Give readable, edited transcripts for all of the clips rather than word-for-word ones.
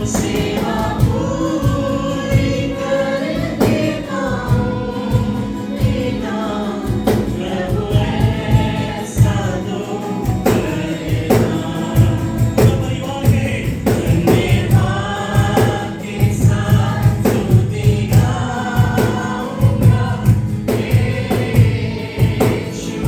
सेवा पूरी कर देता हूँ पिता, प्रभु ऐसा तो करेगा। पूरा परिवार कहे धन्यवाद के साथ स्तुति गाऊंगा, यीशु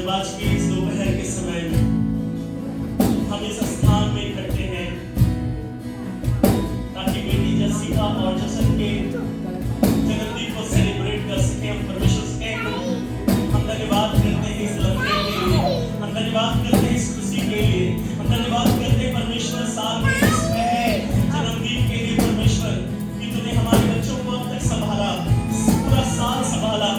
आज की इस दोपहर के समय में हम इस स्थान में इकट्ठे हैं ताकि बेटी जसिका और जसन के जन्मदिन को सेलिब्रेट कर सके। हम परमेश्वर से हम धन्यवाद करते हैं इस लम्हे के लिए, हम धन्यवाद करते हैं इस खुशी के लिए, हम धन्यवाद करते हैं परमेश्वर साल के इस पहले जन्मदिन के लिए परमेश्वर कि तूने हमारे बच्चों को अब तक संभाला, पूरा साल संभाला।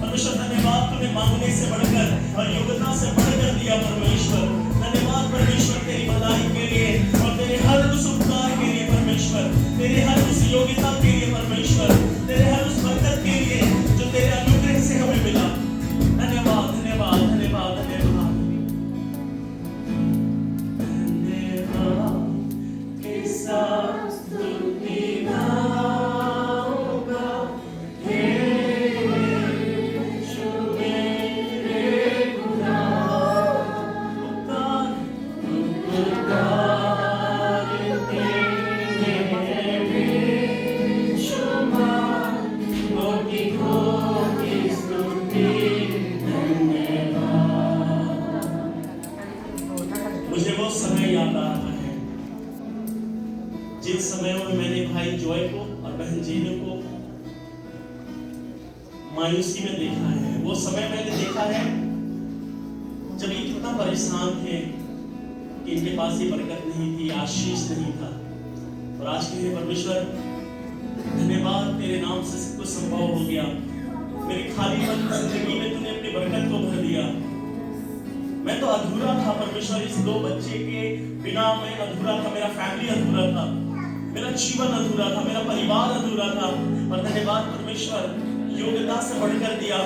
परमेश्वर धन्यवाद, तूने मांगने से बढ़कर और योग्यता से बढ़कर दिया परमेश्वर। धन्यवाद परमेश्वर तेरी भलाई के लिए और तेरे हर उस उपकार के लिए परमेश्वर, तेरे हर उस योग्यता के लिए परमेश्वर, तेरे हर उस बरकत के लिए जो तेरे अनुग्रह से हमें मिला। धन्यवाद धन्यवाद धन्यवाद धन्यवाद धन्यवाद के साथ स्तुति गाऊंगा, मुझे वो समय याद आ रहा है जिन समयों में मैंने भाई जॉय को और बहन जीनू को मायूसी में देखा है। वो समय मैंने देखा है जब ये कितना परेशान थे कि इनके पास ये बरकत नहीं थी, आशीष नहीं था। और आज के लिए परमेश्वर धन्यवाद, तेरे नाम से सब कुछ संभव हो गया। मेरी खाली जिंदगी में तूने अपनी बरकत को भर दिया। मैं तो अधूरा था परमेश्वर, इस दो बच्चे के बिना मैं अधूरा था, मेरा फैमिली अधूरा था, मेरा जीवन अधूरा था, मेरा परिवार अधूरा था। और धन्यवाद परमेश्वर, योग्यता से बढ़कर दिया,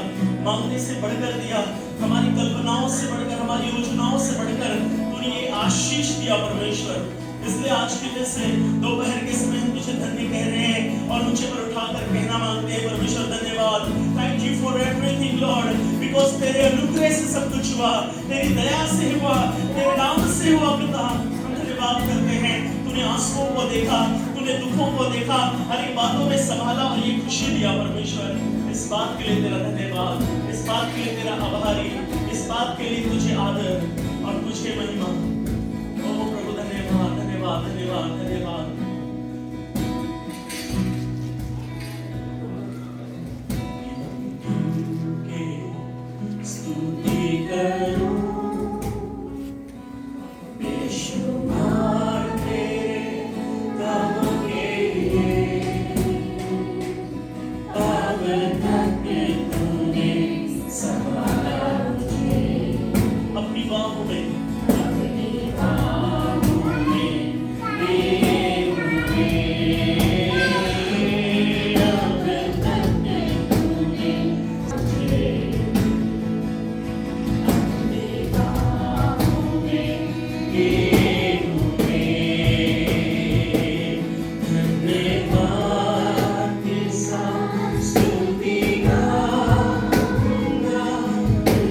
मांगने से बढ़कर दिया, हमारी कल्पनाओं से बढ़कर, हमारी योजनाओं से बढ़कर तूने ये आशीष दिया परमेश्वर। इसलिए आज के जैसे दोपहर के समय हम तुझे धन्य कह रहे हैं और ऊंचे पर उठाकर कहना मांगते हैं परमेश्वर धन्यवाद। Thank you for everything Lord, because तेरे अनुग्रह से सब कुछ हुआ, तेरी दया से हुआ, तेरे नाम से हुआ पिता। हम धन्यवाद करते हैं, तूने आंसुओं को देखा, तूने दुखों को देखा, हर एक बातों में संभाला और ये खुशी दिया परमेश्वर। इस बात के लिए तेरा धन्यवाद, इस बात के लिए तेरा आभारी, इस बात के लिए तुझे आदर और तुझे महिमा। ओ प्रभु धन्यवाद धन्यवाद धन्यवाद धन्यवाद। स्तुति करूं बेशुमार तेरे कामों के लिए, अब तक तूने संभाला मुझे अपनी बाहों में, अपनी बाहों में लिए हुए। अब तक तूने मुझे अपनी बाहों में लिए हुए। धन्यवाद के साथ स्तुति गाऊंगा,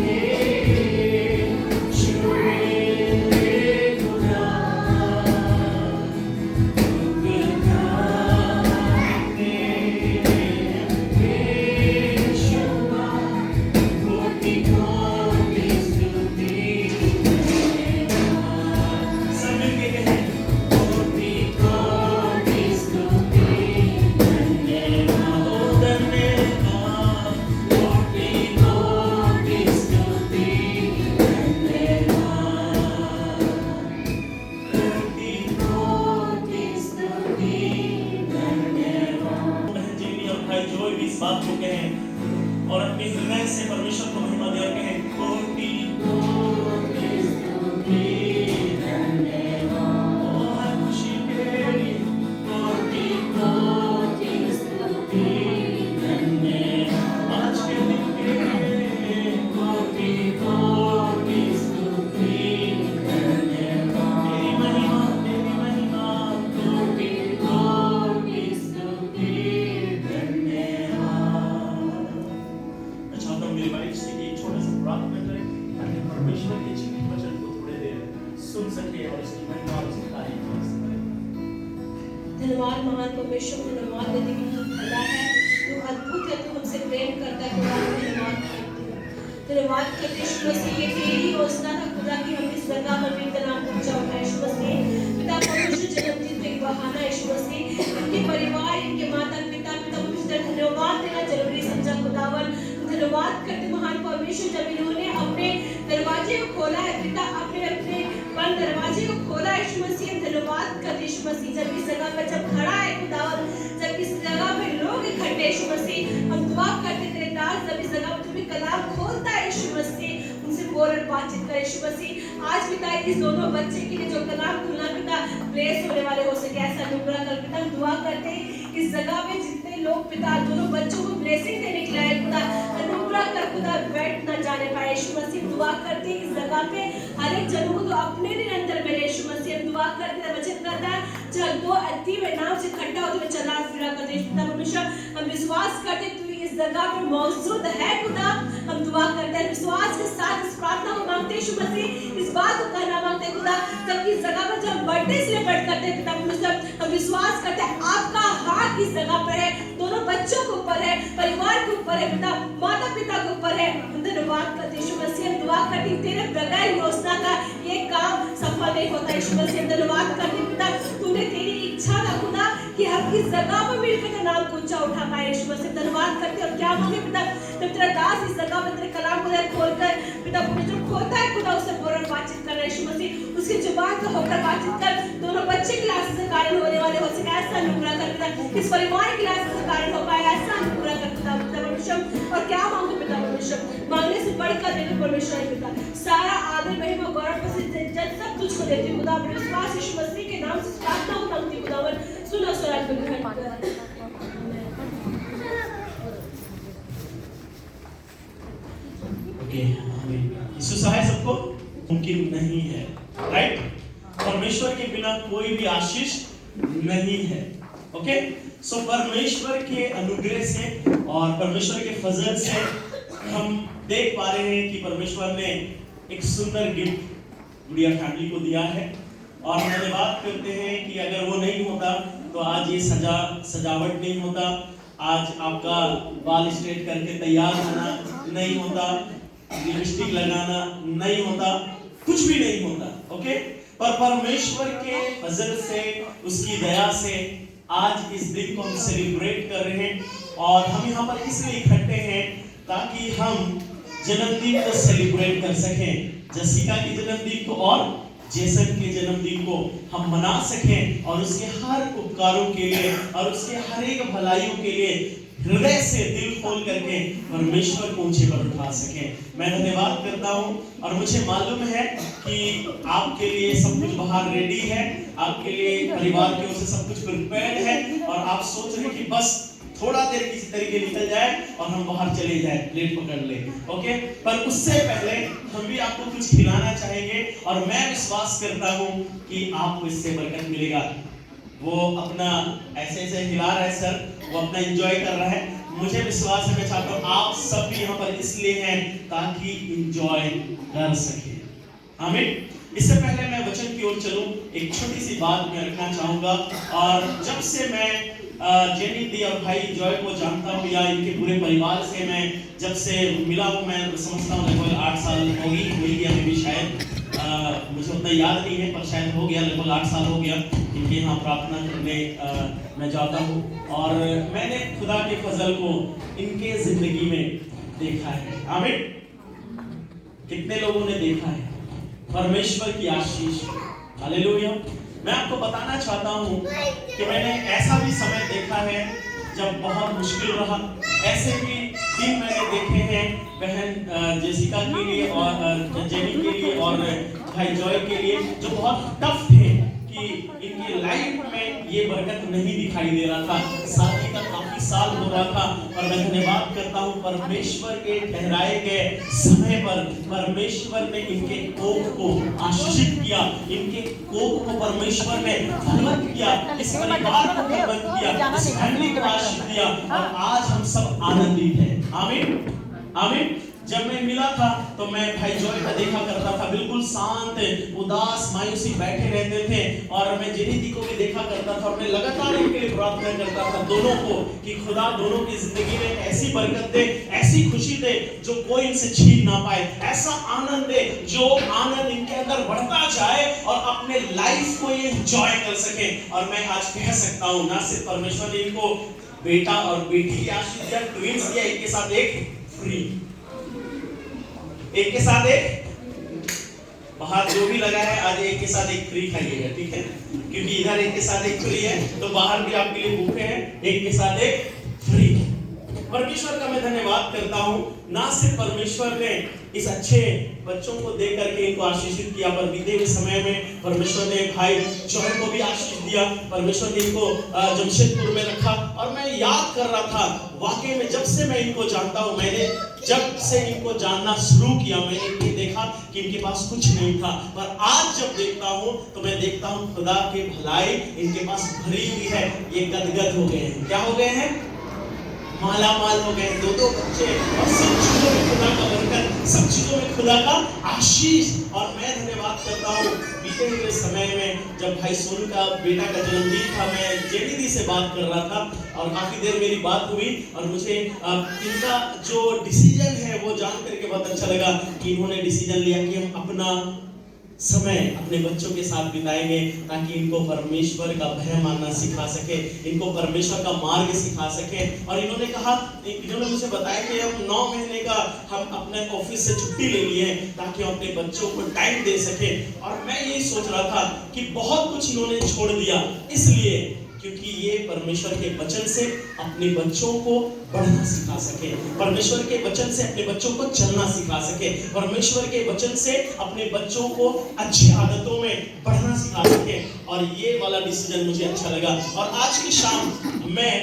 यीशु मेरे खुदा, यीशु कोटि कोटि स्तुति। सब मिलके कहें कोटि कोटि स्तुति धन्यवाद, ओ धन्यवाद, कोटि गले से परमेश्वर को महिमा दे और कहें कोटि कोटि स्तुति धन्यवाद। ओ हर खुशी के लिए कोटि कोटि स्तुति धन्यवाद। आज के दिन के लिए कोटि कोटि स्तुति धन्यवाद। तेरी महिमा कोटि कोटि स्तुति धन्यवाद। मैं चाहता हूँ मेरी वाइफ से कि एक छोटा सा प्रार्थना करें ताकि परमेश्वर के जीवित वचन को थोड़ी देर सुन सके और इसकी महिमा और इसकी तारीफ कर सके। धन्यवाद महान परमेश्वर, धन्यवाद देने के लिए भला है, तू अद्भुत है, तू हमसे प्रेम करता है खुदा। धन्यवाद करते हैं, धन्यवाद करते हैं यीशु मसीह, ये तेरी योजना था खुदा कि हम इस जगह पर भी नाम पहुंचा होगा यीशु मसीह। पिता परमेश्वर जन्मदिन पे एक बहाना यीशु मसीह, इनके परिवार, इनके माता पिता पवित्र धन्यवाद देना जरूरी समझा खुदावन। धन्यवाद करते महान परमेश्वर, जब इन्होंने अपने दरवाजे को खोला है पिता, अपने अपने बंद दरवाजे को खोला है यीशु मसीह। धन्यवाद करते यीशु मसीह, जब इस जगह पर जब खड़ा है खुदावन, जब इस जगह पे लोग इकट्ठे यीशु मसीह, हम दुआ करते तेरे दास जब इस जगह पर तुम्हें कलाम खोलता है यीशु मसीह, उनसे बोल और बातचीत कर यीशु मसीह। आज पिता इस दोनों बच्चे के लिए जो कलाम खुलना पिता ब्लेस होने वाले हो सके ऐसा अनुग्रह कर पिता। हम दुआ करते हैं इस जगह पे जितने लोग पिता दोनों बच्चों को ब्लेसिंग देने के लिए आए खुदा, अनुग्रह कर खुदा बैठ न जाने पाए यीशु मसीह। दुआ करते हैं इस जगह पे हर एक जनों को तो अपने निरंतर मिले यीशु मसीह। हम दुआ करते हैं, वचन कहता है जब दो अति में नाव से इकट्ठा होते हुए चला फिरा करते हैं पिता परमेश्वर। हम विश्वास करते तू इस जगह पे मौजूद है खुदा। हम दुआ करते हैं विश्वास के साथ इस प्रार्थना को मांगते हैं यीशु मसीह, इस बात को कहना मांगते हैं खुदा, जब इस जगह पर जब बर्थडे सेलिब्रेट करते हैं पिता परमेश्वर, हम विश्वास करते हैं आपका हाथ इस जगह पर है, दोनों बच्चों के ऊपर है, परिवार के ऊपर है पिता, माता पिता के ऊपर है। हम धन्यवाद करते यीशु मसीह, हम दुआ करते हैं तेरे बगैर योजना का ये काम सफल नहीं होता यीशु मसीह। हम धन्यवाद करते हैं पिता, तूने तेरी इच्छा था खुदा कि हम इस जगह पर मिलकर तेरा नाम को ऊंचा उठा पाए यीशु मसीह। धन्यवाद करते हैं और क्या मांगे पिता, जब तेरा दास इस जगह पर तेरे कलाम को खोलकर पिता जो खोलता है खुदा उससे बोल और बातचीत कर यीशु मसीह, उसकी जुबान से होकर बातचीत कर, दोनों बच्चे की लाश से कारण होने वाले हो सके ऐसा अनुग्रह कर पिता, इस परिवार की लाश से कारण हो पाए ऐसा अनुग्रह कर पिता परमेश्वर। और क्या मांगो पिता परमेश्वर, मांगने से बढ़कर देने परमेश्वर है पिता, सारा आदर महिमा गौरव प्रसिद्ध इज्जत सब तुझको देती हूं खुदा। अपने विश्वास यीशु मसीह के नाम से प्रार्थना को मांगती हूं खुदावन, सुनो स्वराज में ग्रहण कर। यीशु सहाय सबको मुमकिन नहीं है, राइट? परमेश्वर के बिना कोई भी आशीष नहीं है। ओके, सो परमेश्वर के अनुग्रह से और परमेश्वर के फजल से हम देख पा रहे हैं कि परमेश्वर ने एक सुंदर गिफ्ट गुड़िया फैमिली को दिया है। और हम धन्यवाद करते हैं कि अगर वो नहीं होता तो आज ये सजावट नहीं होता, आज आपका बाल स्ट्रेट करके तैयार होना नहीं होता, लिपस्टिक लगाना नहीं होता, कुछ भी नहीं होता। ओके, पर परमेश्वर के फजल से, उसकी दया से आज इस दिन को हम सेलिब्रेट कर रहे हैं। और हम यहाँ पर इसलिए इकट्ठे हैं ताकि हम जन्मदिन को सेलिब्रेट कर सकें, जसिका के जन्मदिन को और जेसन के जन्मदिन को हम मना सकें और उसके हर उपकारों के लिए और उसके हर एक भलाइयों के लिए हृदय से दिल खोल करके परमेश्वर को ऊंचे पर उठा सकें। मैं धन्यवाद करता हूं और मुझे मालूम है कि आपके लिए सब कुछ बाहर रेडी है, आपके लिए परिवार की ओर से सब कुछ प्रिपेयर्ड है और आप सोच रहे हैं कि बस थोड़ा देर किसी तरीके निकल जाए और हम बाहर चले जाए, प्लेट पकड़ ले। ओके, पर उससे पहले हम भी आपको कुछ खिलाना चाहेंगे और मैं विश्वास करता हूं कि आपको इससे बरकत मिलेगा। वो अपना ऐसे ऐसे हिला रहा है सर, वो अपना एंजॉय कर रहा है। मुझे विश्वास है, मैं चाहता हूँ आप सब भी यहाँ पर इसलिए हैं ताकि एंजॉय कर सके। आमीन। इससे पहले मैं वचन की ओर चलूं, एक छोटी सी बात मैं रखना चाहूंगा। और जब से मैं जेनी दी और भाई जॉय को जानता हूँ या इनके पूरे परिवार से मैं जब से मिला हूँ, मैं समझता हूँ लगभग 8 साल होगी अभी भी शायद, मुझे उतना याद नहीं है पर शायद हो गया, लगभग 8 साल हो गया इनके यहाँ प्रार्थना करने मैं जाता हूँ। और मैंने खुदा के फजल को इनके जिंदगी में देखा है। आमीन। कितने लोगों ने देखा है परमेश्वर की आशीष? हालेलुया। मैं आपको बताना चाहता हूँ कि मैंने ऐसा भी समय देखा है जब बहुत मुश्किल रहा, ऐसे भी 3 महीने देखे हैं बहन जेसिका के लिए और जेनी के लिए और भाई जॉय के लिए, जो बहुत टफ थे कि इनकी लाइफ में ये बरकत नहीं दिखाई दे रहा था। शादी का काफी साल हो रहा था और मैं धन्यवाद करता हूँ परमेश्वर के ठहराए गए समय पर परमेश्वर ने इनके कोख को आशीषित किया, इनके कोख को परमेश्वर ने फलवंत किया, इस परिवार को फलवंत किया, इस फैमिली को आशीष दिया और आज हम सब आनंदित हैं। आमीन आमीन। जब मैं मिला था तो मैं भाई जॉय को देखा करता था, बिल्कुल शांत उदास मायूसी बैठे रहते थे और मैं जेनी दी को भी देखा करता था और मैं लगातार इनके लिए प्रार्थना करता था दोनों को कि खुदा दोनों की जिंदगी में ऐसी बरकत दे, ऐसी खुशी दे जो कोई इनसे छीन ना पाए, ऐसा आनंद दे जो आनंद इनके अंदर बढ़ता जाए और अपने लाइफ को ये एंजॉय कर सके। और मैं आज कह सकता हूँ ना सिर्फ परमेश्वर ने इनको बेटा और बेटी की आशीष दिया, ट्विंस दिया, एक के साथ एक फ्री, एक के साथ एक, बाहर जो भी लगा है आज एक के साथ एक फ्री खाइएगा, ठीक है, क्योंकि इधर एक के साथ एक फ्री है तो बाहर भी आपके लिए भूखे हैं, एक के साथ एक फ्री। परमेश्वर का मैं धन्यवाद करता हूँ, ना सिर्फ परमेश्वर ने इस अच्छे बच्चों को दे करके इनको आशीषित किया, पर बीते हुए समय में परमेश्वर ने भाई जॉय को भी आशीष दिया, परमेश्वर ने इनको जमशेदपुर में रखा। और मैं याद कर रहा था वाकई में जब से मैं इनको जानता हूँ, मैंने जब से इनको जानना शुरू किया मैंने ये देखा कि इनके पास कुछ नहीं था, पर आज जब देखता हूँ तो मैं देखता हूँ खुदा की भलाई इनके पास भरी हुई है। ये गदगद हो गए हैं, क्या हो गए हैं, माला माल हो गए, 2 बच्चे और सब चीजों में खुदा का बरकत, सब चीजों में खुदा का आशीष। और मैं धन्यवाद करता हूँ बीते हुए समय में जब भाई सोनू का बेटा का जन्मदिन था, मैं जेनी दी से बात कर रहा था और काफी देर मेरी बात हुई और मुझे इनका जो डिसीजन है वो जान करके बहुत अच्छा लगा कि इन्होंने डिसीजन लिया कि हम अपना समय अपने बच्चों के साथ बिताएंगे ताकि इनको परमेश्वर का भय मानना सिखा सके, इनको परमेश्वर का मार्ग सिखा सके। और इन्होंने कहा, इन्होंने मुझे बताया कि हम 9 महीने का हम अपने ऑफिस से छुट्टी ले लिए ताकि हम अपने बच्चों को टाइम दे सके। और मैं यही सोच रहा था कि बहुत कुछ इन्होंने छोड़ दिया इसलिए क्योंकि ये परमेश्वर के वचन से अपने बच्चों को बढ़ना सिखा सके, परमेश्वर के वचन से अपने बच्चों को चलना सिखा सके, परमेश्वर के वचन से अपने बच्चों को अच्छी आदतों में बढ़ना सिखा सके। और ये वाला डिसीजन मुझे अच्छा लगा। और आज की शाम मैं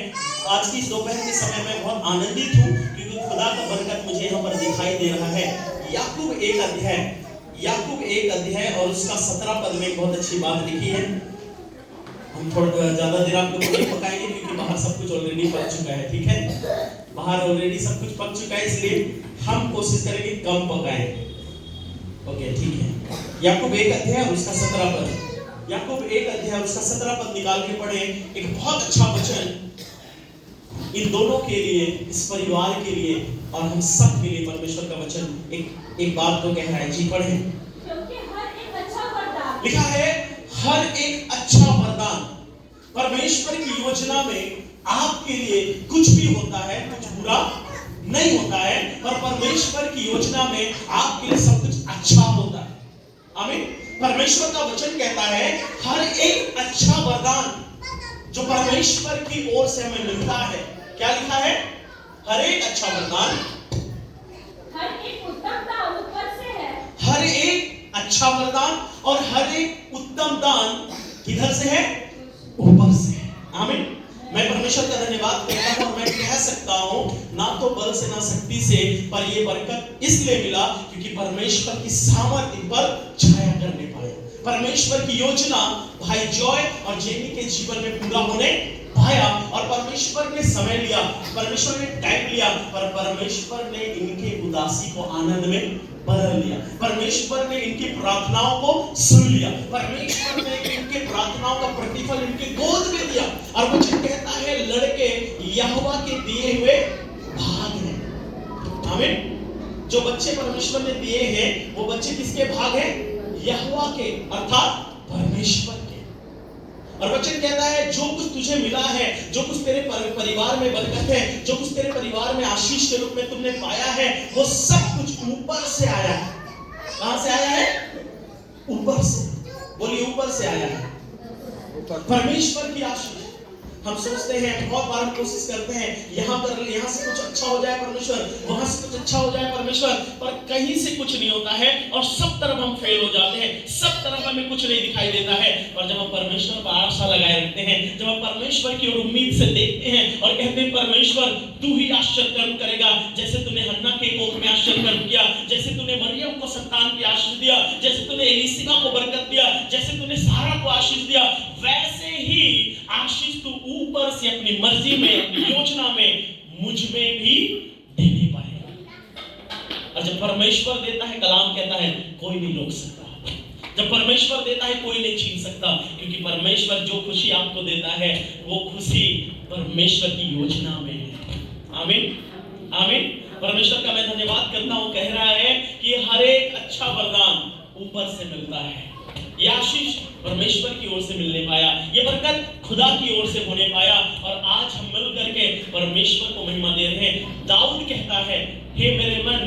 आज की दोपहर के समय में बहुत आनंदित हूँ क्योंकि खुदा का बरकत मुझे यहाँ पर दिखाई दे रहा है। याकूब 1 अध्याय और उसका 17 पद में बहुत अच्छी बात लिखी है। हम थोड़ा ज्यादा देर आपको नहीं पकाएंगे क्योंकि बाहर सब कुछ ऑलरेडी पक चुका है, ठीक है, बाहर ऑलरेडी सब कुछ पक चुका है, इसलिए हम कोशिश करेंगे कम पकाएं। ओके, ठीक है। याकूब 1 अध्याय और उसका 17 पद, याकूब 1 अध्याय और उसका 17 पद निकाल के पढ़े। एक बहुत अच्छा वचन इन दोनों के लिए, इस परिवार के लिए और हम सब के लिए परमेश्वर का वचन एक बात को कह रहा है। जी पढ़े। क्योंकि हर एक अच्छा वरदान, लिखा है हर एक अच्छा वरदान। परमेश्वर की योजना में आपके लिए कुछ भी होता है, कुछ बुरा नहीं होता है, पर परमेश्वर की योजना में आपके लिए सब कुछ अच्छा होता है। आमीन। परमेश्वर का वचन कहता है हर एक अच्छा वरदान जो परमेश्वर की ओर से हमें मिलता है, क्या लिखा है, हर एक अच्छा वरदान, हर एक उत्तम दान ऊपर से है, हर एक अच्छा वरदान और हर एक उत्तम दान किधर से है, ऊपर से है। आमीन। मैं परमेश्वर का धन्यवाद करता हूं और मैं कह सकता हूं ना तो बल से ना शक्ति से, पर ये बरकत इसलिए मिला क्योंकि परमेश्वर की सामर्थ्य पर छाया करने पाया। परमेश्वर की योजना भाई जॉय और जेनी के जीवन में पूरा होने पाया और परमेश्वर ने समय लिया, परमेश्वर ने टाइम लिया, पर परमेश्वर ने इनके उदासी को आनंद में बदल लिया, परमेश्वर ने इनकी प्रार्थनाओं को सुन लिया, परमेश्वर ने इनके प्रार्थनाओं का प्रतिफल इनके गोद में दिया। और वचन कहता है लड़के यहोवा के दिए हुए भाग हैं। आमीन। जो बच्चे परमेश्वर ने दिए हैं वो बच्चे किसके भाग हैं, यहोवा के, अर्थात परमेश्वर के। और वचन कहता है जो कुछ तुझे मिला है, जो कुछ तेरे परिवार में बरकत है, जो कुछ तेरे परिवार में आशीष के रूप में तुमने पाया है, वो सब कुछ ऊपर से आया है। कहां से आया है, ऊपर से। बोलिए ऊपर से आया है। परमेश्वर की आशीष, हम सोचते हैं, बहुत बार हम कोशिश करते हैं यहाँ से कुछ अच्छा हो जाए परमेश्वर, वहां से कुछ अच्छा हो जाए परमेश्वर, पर कहीं से कुछ नहीं होता है और सब तरफ हम फेल हो जाते हैं, सब तरफ हमें कुछ नहीं दिखाई देता है। और जब हम परमेश्वर पर आशा लगाए रखते हैं, जब हम परमेश्वर की ओर उम्मीद से देखते हैं और कहते हैं परमेश्वर तू ही आश्चर्य कर्म करेगा, जैसे तूने हन्ना के कोख में आश्चर्य कर्म किया, जैसे तूने मरियम को संतान की आशीष दिया, जैसे तूने एलिशिबा को बरकत दिया, जैसे तूने सारा को आशीष दिया, वैसे ही आशीष तू ऊपर से अपनी मर्जी में, अपनी योजना में मुझ में भी देने पाएगा। और जब परमेश्वर देता है, कलाम कहता है कोई नहीं रोक सकता। जब परमेश्वर देता है कोई नहीं छीन सकता, क्योंकि परमेश्वर जो खुशी आपको देता है वो खुशी परमेश्वर की योजना में है। आमीन आमीन। परमेश्वर का मैं धन्यवाद करता हूँ, कह रहा है कि हर एक अच्छा वरदान ऊपर से मिलता है। ये आशीष परमेश्वर की ओर से मिलने पाया, ये बरकत खुदा की ओर से होने पाया, और आज हम मिल करके परमेश्वर को महिमा दे रहे हैं। दाऊद कहता है, हे मेरे मन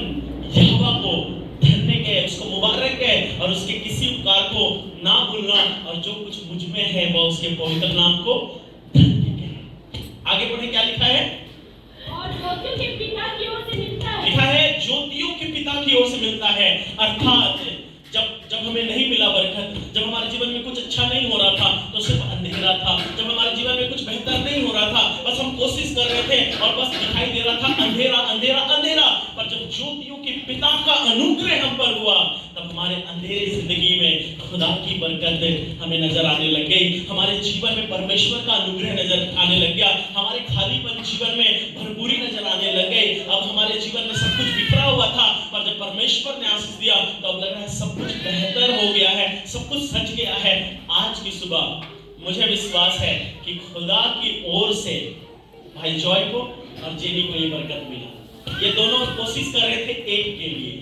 यहोवा को धन्य कह, उसको मुबारक कह और उसके किसी उपकार को ना भूलना, और जो कुछ मुझ में है वह उसके पवित्र नाम को धन्य कह। आगे बढ़े, क्या लिखा है? और ज्योतियों के पिता की ओर से मिलता है। लिखा है ज्योतियों के पिता की ओर से मिलता है। अर्थात जब हमें नहीं मिला बरकत, जब हमारे जीवन में कुछ अच्छा नहीं हो रहा था तो सिर्फ अंधेरा था, जब हमारे जीवन में कुछ बेहतर नहीं हो रहा था, बस हम कोशिश कर रहे थे और बस दिखाई दे रहा था अंधेरा अंधेरा अंधेरा, पर जब ज्योतियों के पिता का अनुग्रह हम पर हुआ, तब हमारे अंधेरी जिंदगी में खुदा की बरकत हमें नजर आने लग गई, हमारे जीवन में परमेश्वर का अनुग्रह नजर आने लग गया, हमारे खालीपन जीवन में भरपूरी नजर आने लग गई। अब हमारे जीवन में सब कुछ बिखरा हुआ था, पर जब परमेश्वर ने आशीष दिया तो अब लग रहा है सब कुछ बेहतर हो गया है, सब कुछ सज गया है। आज की सुबह मुझे विश्वास है कि खुदा की ओर से भाई जॉय को और जेनी को ये बरकत मिला। ये दोनों कोशिश कर रहे थे एक के लिए,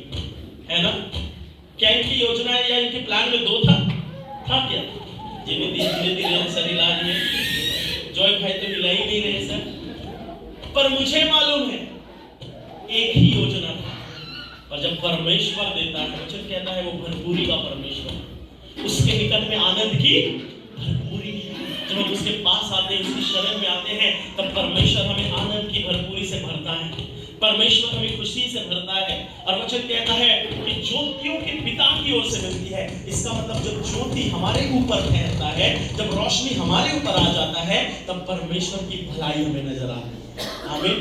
है ना? क्या इनकी योजना या इनके प्लान में दो था क्या? जेनी धीरे धीरे आंसर हिला दिए, जॉय भाई तो हिला ही नहीं रहे सर, पर मुझे मालूम है एक ही योजना था। और जब परमेश्वर देता है, वचन कहता है वो भरपूरी का परमेश्वर, उसके निकट में आनंद की भरपूरी है। जब हम उसके पास आते हैं, उसकी शरण में आते हैं, तब परमेश्वर हमें आनंद की भरपूरी से भरता है, परमेश्वर हमें खुशी से भरता है। और वचन कहता है कि ज्योतियों के पिता की ओर से मिलती है। इसका मतलब जब ज्योति हमारे ऊपर ठहरता है, जब रोशनी हमारे ऊपर आ जाता है, तब परमेश्वर की भलाई हमें नजर आती है। आमीन।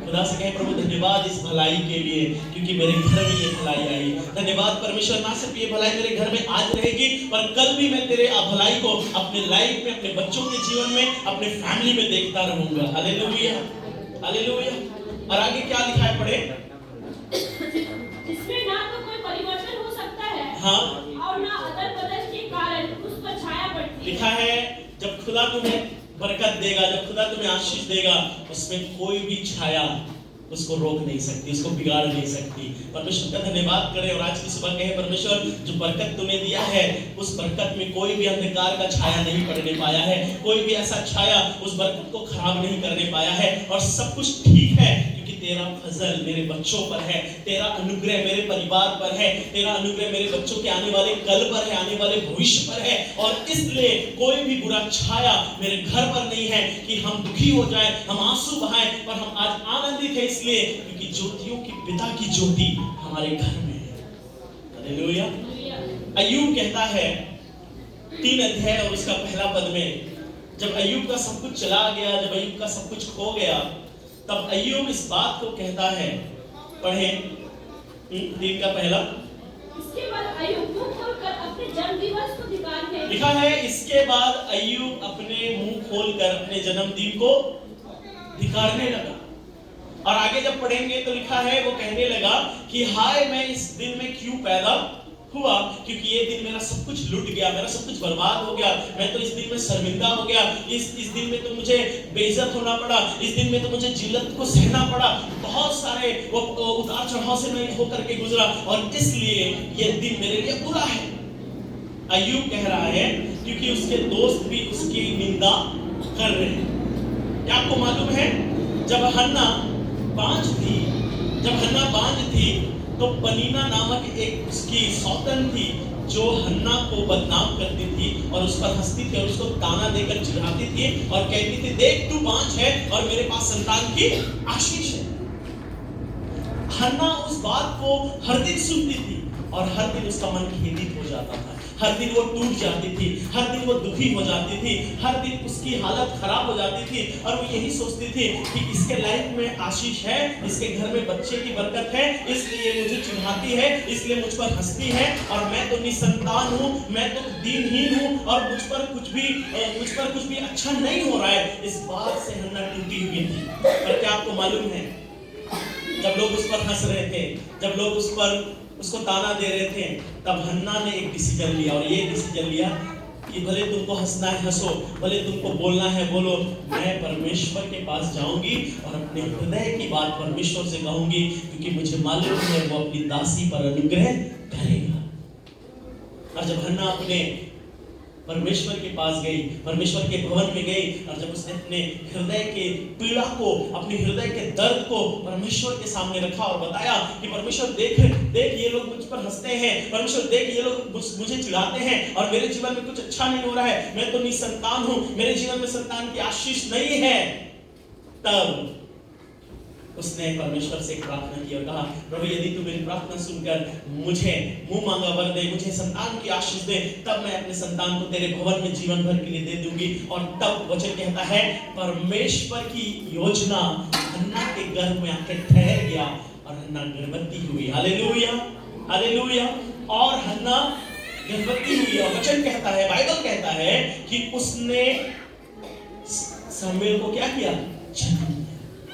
खुदा से कहें प्रभु धन्यवाद इस भलाई के लिए, क्योंकि मेरे घर में ये भलाई आई। धन्यवाद परमेश्वर, ना सिर्फ ये भलाई मेरे घर में आज रहेगी, पर कल भी मैं तेरे भलाई को अपने लाइफ में, अपने बच्चों के जीवन में, अपने फैमिली में देखता रहूंगा। Hallelujah hallelujah. और आगे क्या लिखा है, पढ़े? इसमें ना तो कोई परिवर्तन हो सकता है, हाँ, और ना अदल बदल के कारण उस पर छाया पड़ती है। लिखा है जब खुदा तुम्हें बरकत देगा, जब खुदा तुम्हें आशीष देगा, उसमें कोई भी छाया उसको रोक नहीं सकती, उसको बिगाड़ नहीं सकती। परमेश्वर का धन्यवाद करें। और आज की सुबह कहे परमेश्वर जो बरकत तूने दिया है, उस बरकत में कोई भी अंधकार का छाया नहीं पड़ने पाया है, कोई भी ऐसा छाया उस बरकत को खराब नहीं करने पाया है, और सब कुछ ठीक है, क्योंकि तेरा फजल मेरे बच्चों पर है, तेरा अनुग्रह मेरे परिवार पर है, तेरा अनुग्रह मेरे बच्चों के आने वाले कल पर है, आने वाले भविष्य पर है। और इसलिए कोई भी बुरा छाया मेरे घर पर नहीं है कि हम दुखी हो जाएं, हम आंसू बहाएं, पर हम आज आनंदित है इसलिए क्योंकि ज्योतियों के पिता की ज्योति हमारे घर में है। हालेलुया। अय्यूब कहता है 3 अध्याय और उसका पहला पद में, जब अय्यूब का सब कुछ चला गया, जब अय्यूब का सब कुछ खो गया, तब अय्यूब इस बात को कहता है, पढ़े 3 का पहला। इसके बाद अय्यूब मुंह खोलकर अपने जन्मदिवस को धिक्कारने, लिखा है इसके बाद अय्यूब अपने मुंह खोलकर अपने जन्मदिन को धिक्कारने लगा। और आगे जब पढ़ेंगे तो लिखा है वो कहने लगा कि हाय मैं इस दिन में क्यों पैदा हुआ, क्योंकि ये दिन मेरा सब कुछ लुट गया, मेरा सब कुछ बर्बाद हो गया, मैं तो इस दिन में शर्मिंदा हो गया, इस दिन में तो मुझे बेइज्जत होना पड़ा, इस दिन में तो मुझे जिल्लत को सहना पड़ा, बहुत सारे वो उतार चढ़ाव से मैं होकर के गुजरा, और इसलिए ये दिन मेरे लिए बुरा है। अय्यूब कह रहा है क्योंकि उसके दोस्त भी उसकी निंदा कर रहे हैं। क्या आपको मालूम है जब हन्ना बांझ थी, तो पनीना नामक एक उसकी सौतन थी जो हन्ना को बदनाम करती थी और उस पर हंसती थी और उसको ताना देकर चिढ़ाती थी और कहती थी, देख तू बांझ है और मेरे पास संतान की आशीष है। हन्ना उस बात को हर दिन सुनती थी और हर दिन उसका मन खेदित हो जाता था, हर दिन वो टूट जाती थी, हर दिन वो दुखी हो जाती थी, हर दिन उसकी हालत खराब हो जाती थी और वो यही सोचती थी कि इसके लाइफ में आशीष है, इसके घर में बच्चे की बरकत है, इसलिए मुझे चिढ़ाती है, इसलिए मुझ पर हंसती है और मैं तो निसंतान हूँ, मैं तो दीनहीन हूँ और मुझ पर कुछ भी अच्छा नहीं हो रहा है। इस बात से हन्ना टूटी हुई थी। पर क्या आपको मालूम है, जब लोग उस पर हंस रहे थे, जब लोग उसको ताना दे रहे थे, तब हन्ना ने एक डिसीजन लिया और ये डिसीजन लिया कि भले तुमको हंसना है हंसो, भले तुमको बोलना है बोलो, मैं परमेश्वर के पास जाऊंगी और अपने हृदय की बात परमेश्वर से कहूंगी, क्योंकि मुझे मालूम है वो अपनी दासी पर अनुग्रह करेगा। और जब हन्ना अपने परमेश्वर के पास गई, परमेश्वर के भवन में गई और जब उसने अपने हृदय के पीड़ा को, अपने हृदय के दर्द को परमेश्वर के सामने रखा और बताया कि परमेश्वर देख ये लोग मुझ पर हंसते हैं, परमेश्वर देख ये लोग मुझे चिढ़ाते हैं और मेरे जीवन में कुछ अच्छा नहीं हो रहा है, मैं तो निसंतान हूं, मेरे जीवन में संतान की आशीष नहीं है। तब उसने परमेश्वर से प्रार्थना की और कहा, प्रभु यदि तू मेरी प्रार्थना सुनकर मुझे मुंह मांगा वर दे, मुझे संतान की आशीष दे, तब मैं अपने संतान को तेरे भवन में जीवन भर के लिए दे दूंगी। और तब वचन कहता है परमेश्वर की योजना हन्ना के गर्भ में आकर ठहर गया और हन्ना गर्भवती हुई। Hallelujah, hallelujah. और हन्ना गर्भवती हुई और वचन कहता है, बाइबल कहता है कि उसने शमूएल को क्या किया, जन्म दिया।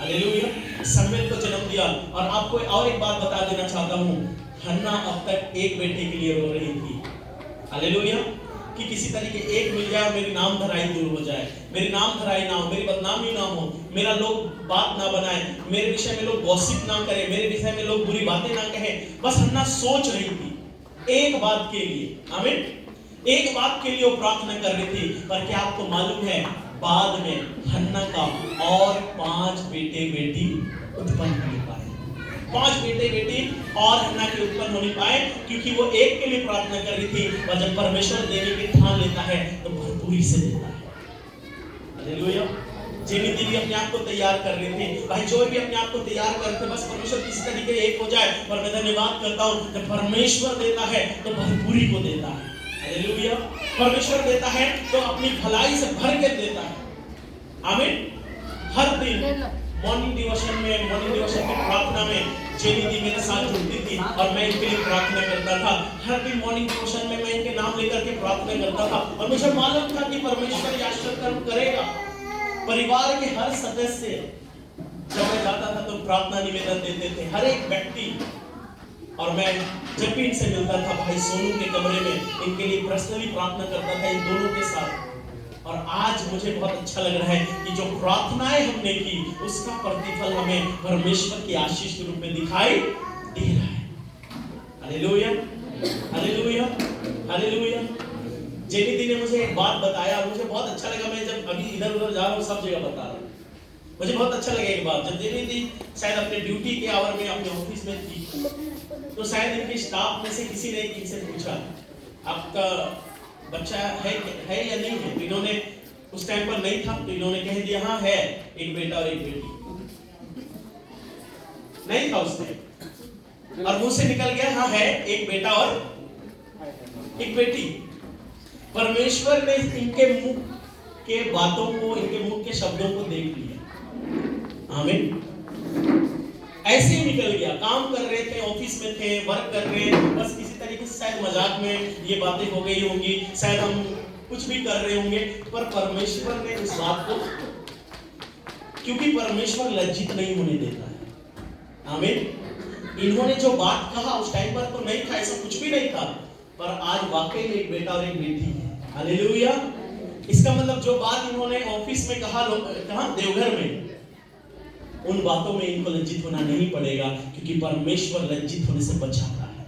हालेलुया, शमूएल को जन्म दिया। और आपको और एक बात बता देना चाहता हूं, हन्ना अब तक एक बेटे के लिए रो रही थी। हालेलुया, कि किसी तरीके एक मिल जाए और मेरी नाम धराई दूर हो जाए, मेरी नाम धराई ना हो, मेरी बदनामी ना हो, मेरा लोग बात ना बनाए, मेरे विषय में लोग गॉसिप ना करें, मेरे विषय में लोग बुरी बातें ना कहें। बस हन्ना सोच रही थी एक बात के लिए, आमीन, एक बात के लिए वो प्रार्थना कर रही थी। पर क्या आपको मालूम है, बाद में हन्ना का और 5 बेटे बेटी उत्पन्न होने पाए, 5 बेटे बेटी और हन्ना के उत्पन्न होने पाए, क्योंकि वो एक के लिए प्रार्थना कर रही थी। और जब परमेश्वर देने की ठान लेता है तो भरपूरी से देता है। हालेलुया। जेनी दीदी अपने आप को तैयार कर रहे थे, भाई जो भी अपने आप को तैयार करते, बस परमेश्वर किसी तरीके एक हो जाए। और मैं धन्यवाद करता हूँ, जब परमेश्वर देता है तो भरपूरी को देता है। हालेलुया। परमेश्वर देता है तो अपनी भलाई से भर के देता है। आमीन। हर दिन मॉर्निंग डिवोशन की प्रार्थना में जेनी दी मेरे साथ जुड़ती थी और मैं इनके लिए प्रार्थना करता था। हर दिन मॉर्निंग डिवोशन में मैं इनके नाम लेकर के प्रार्थना करता था और मुझे मालूम था कि परमेश्वर ये आशीर्वाद कर्म करेगा। परिवार के हर सदस्य जब मैं जाता था तो प्रार्थना निवेदन देते थे, हर एक व्यक्ति। और मैं जब भी इनसे मिलता था, भाई सोनू के कमरे में इनके लिए पर्सनली प्रार्थना करता था, इन दोनों के साथ। और आज मुझे बहुत अच्छा लग रहा है कि जो प्रार्थनाएं हमने की उसका प्रतिफल हमें परमेश्वर की आशीष के रूप में दिखाई दे रहा है। Hallelujah, hallelujah, hallelujah. जेनी दी ने मुझे एक बात बताया और मुझे बहुत अच्छा लगा। मैं जब अभी इधर उधर जा रहा हूँ सब जगह बता रहा हूँ, मुझे बहुत अच्छा लगा एक बात। जब जेनी दी शायद अपने ड्यूटी के आवर में अपने ऑफिस में थी, तो शायद इनके स्टाफ में से किसी ने इनसे पूछा, आपका बच्चा है या नहीं है? तो इन्होंने उस टाइम पर नहीं था, तो इन्होंने कह दिया हाँ है, एक बेटा और एक बेटी। नहीं था उस टाइम, और मुंह से निकल गया हाँ है, एक बेटा और एक बेटी। परमेश्वर ने इनके मुंह के बातों को, इनके मुंह के शब्दों को देख लिया। आमीन। ऐसे ही निकल गया, काम कर रहे थे, ऑफिस में थे, वर्क कर रहे, बस किसी तरीके से शायद मजाक में ये बातें हो गई होंगी, शायद हम कुछ भी कर रहे होंगे, पर परमेश्वर ने उस बात को, क्योंकि परमेश्वर लज्जित नहीं होने देता है। आमीन। इन्होंने जो बात कहा उस टाइम पर तो नहीं था, ऐसा कुछ भी नहीं था, पर आज वाकई में एक बेटा और एक बेटी है। हालेलुया। इसका मतलब जो बात इन्होंने ऑफिस में कहा देवघर में, उन बातों में इनको लज्जित होना नहीं पड़ेगा, क्योंकि परमेश्वर लज्जित होने से बचाता है।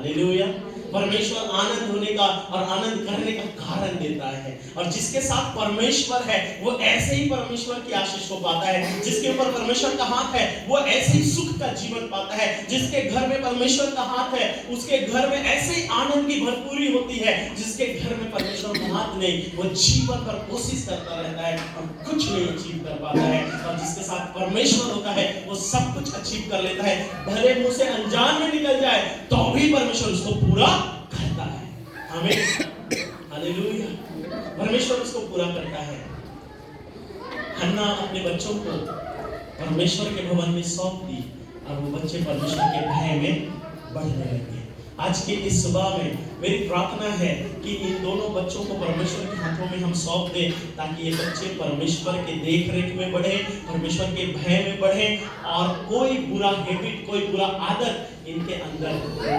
हालेलुया। परमेश्वर आनंद होने का और आनंद करने का कारण देता है, और जिसके साथ परमेश्वर है वो ऐसे ही परमेश्वर की आशीष को पाता है। जिसके ऊपर परमेश्वर का हाथ है वो ऐसे ही सुख का जीवन पाता है। जिसके घर में परमेश्वर का हाथ है उसके घर में ऐसे ही आनंद की भरपूरी होती है। जिसके घर में परमेश्वर का हाथ नहीं वो जीवन पर कोशिश करता रहता है और कुछ नहीं अचीव कर पाता है। और जिसके साथ परमेश्वर होता है वो सब कुछ अचीव कर लेता है। भले मुंह से अनजान में निकल जाए तो भी परमेश्वर उसको पूरा करता है। आमीन, हालेलुया। परमेश्वर उसको पूरा करता है। हन्ना अपने बच्चों को परमेश्वर के भवन में सौंप दी और वो बच्चे परमेश्वर के भय में बढ़ने लगे। आज के इस सुबह में मेरी प्रार्थना है कि इन दोनों बच्चों को परमेश्वर के हाथों में हम सौंप दें, ताकि ये बच्चे परमेश्वर के देख रेख में बढ़े, परमेश्वर के भय में बढ़े, और कोई बुरा हैबिट, कोई बुरा आदत इनके अंदर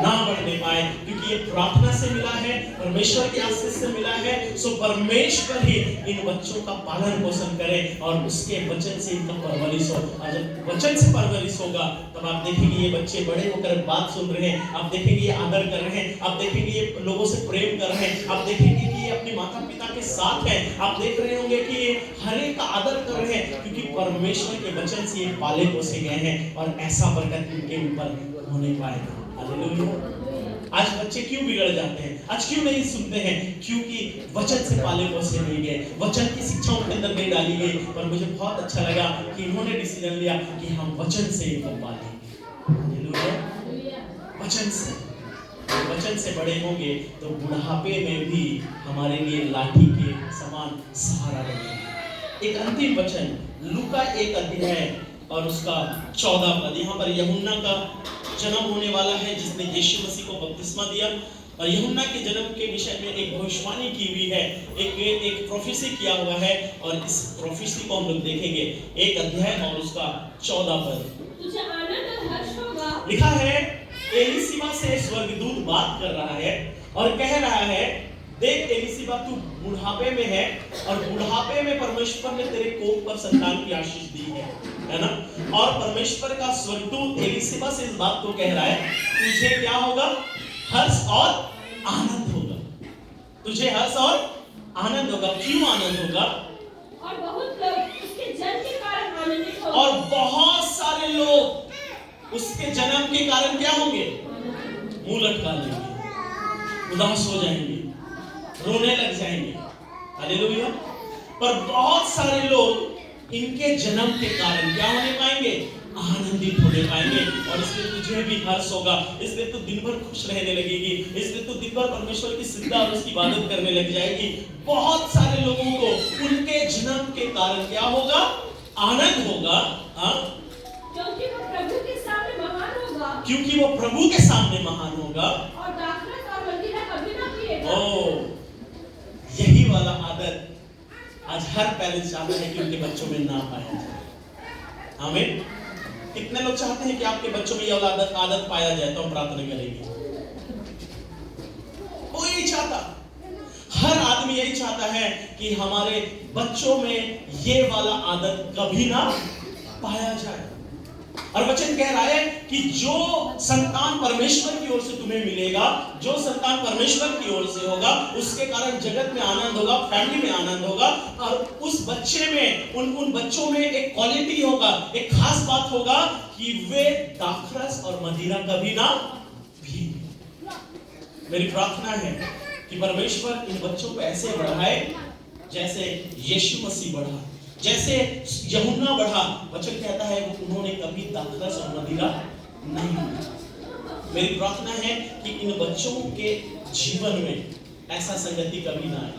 ना बढ़ने पाए। क्योंकि ये प्रार्थना से मिला है, परमेश्वर के आशीष से मिला है। सो परमेश्वर ही इन बच्चों का पालन पोषण करे और उसके वचन से इनका परवरिश हो। और जब वचन से परवरिश होगा तब आप देखेंगे ये बच्चे बड़े होकर बात सुन रहे हैं, आप देखेंगे ये आदर कर रहे हैं, आप देखेंगे ये लोगों से प्रेम कर रहे हैं, आप देखेंगे कि ये अपने माता पिता के साथ हैं, आप देख रहे होंगे कि ये हर एक का आदर कर रहे हैं, क्योंकि परमेश्वर के वचन से ये पाले पोसे गए हैं और ऐसा बरकत इनके ऊपर होने पाएगा। हालेलुया। आज बच्चे क्यों बिगड़ जाते हैं, आज क्यों नहीं सुनते हैं? क्योंकि वचन से पाले पोसे नहीं गए, वचन की शिक्षा उनके अंदर नहीं डाली गई। पर मुझे बहुत अच्छा लगा कि इन्होंने डिसीजन लिया कि हम वचन से इनको पालेंगे। हालेलुया। वचन से बड़े होंगे तो बुढ़ापे में भी हमारे लिए लाठी के समान सहारा बनेगा। एक अंतिम वचन लूका 1 अध्याय और उसका 14 पद। यहाँ पर यूहन्ना का जन्म होने वाला है जिसने यीशु मसीह को बपतिस्मा दिया, और यूहन्ना के जन्म के विषय में एक भविष्यवाणी की हुई है, एक प्रोफेसी किया हुआ है, और इस प्रोफेसी को हम लोग देखेंगे। 1 अध्याय और उसका 14 पद। तुझे आनंद और हर्ष होगा। लिखा है एलीशिबा से स्वर्गदूत बात कर रहा है और कह रहा है, देख एलीशिबा तू बुढ़ापे में है और बुढ़ापे में परमेश्वर ने तेरे कोख पर संतान की आशीष दी है ना। और परमेश्वर का स्वर्गदूत एलीशिबा से इस बात को कह रहा है, तुझे क्या होगा? हर्ष और आनंद होगा। तुझे हर्ष और आनंद होगा। क्यों आनंद होगा? और बहुत लोग उसके जन्म के कारण आनंदित होंगे। और बहुत सारे लोग उसके जन्म के कारण क्या होंगे? मुंह लटका लेंगे, उदास हो जाएंगे, रोने लग जाएंगे। हालेलुया। पर बहुत सारे लोग इनके जन्म के कारण क्या होने पाएंगे? आनंदित होने पाएंगे। और इसलिए तुझे भी हर्ष होगा, इसलिए तू दिन भर खुश रहने लगेगी, इसलिए तू दिन भर परमेश्वर की सिद्धा और उसकी इबादत करने लग जाएगी। बहुत सारे लोगों को उनके जन्म के कारण क्या होगा? आनंद होगा। हाँ, क्योंकि वो प्रभु के सामने महान होगा। क्योंकि वो प्रभु के सामने महान होगा और दाखरस और मदिरा कभी ना पिएगा। यही वाला आदत आज हर पेरेंट्स चाहता है कि उनके बच्चों में ना पाया जाए। आमीन। कितने लोग चाहते हैं कि आपके बच्चों में ये वाला आदत पाया जाए? तो हम प्रार्थना करेंगे। कोई नहीं चाहता, हर आदमी यही चाहता है कि हमारे बच्चों में ये वाला आदत कभी ना पाया जाए। और वचन कह रहा है कि जो संतान परमेश्वर की ओर से तुम्हें मिलेगा, जो संतान परमेश्वर की ओर से होगा, उसके कारण जगत में आनंद होगा, फैमिली में आनंद होगा। और उस बच्चे में, उन बच्चों में एक क्वालिटी होगा, एक खास बात होगा कि वे दाखरस और मदिरा कभी ना पिएंगे। मेरी प्रार्थना है कि परमेश्वर इन बच्चों को ऐसे बढ़ाए जैसे यीशु मसीह बढ़ा, जैसे यूहन्ना बढ़ा। वचन कहता है उन्होंने कभी दाखरस और मदिरा नहीं पिया। मेरी प्रार्थना है कि इन बच्चों के जीवन में ऐसा संगति कभी ना आए,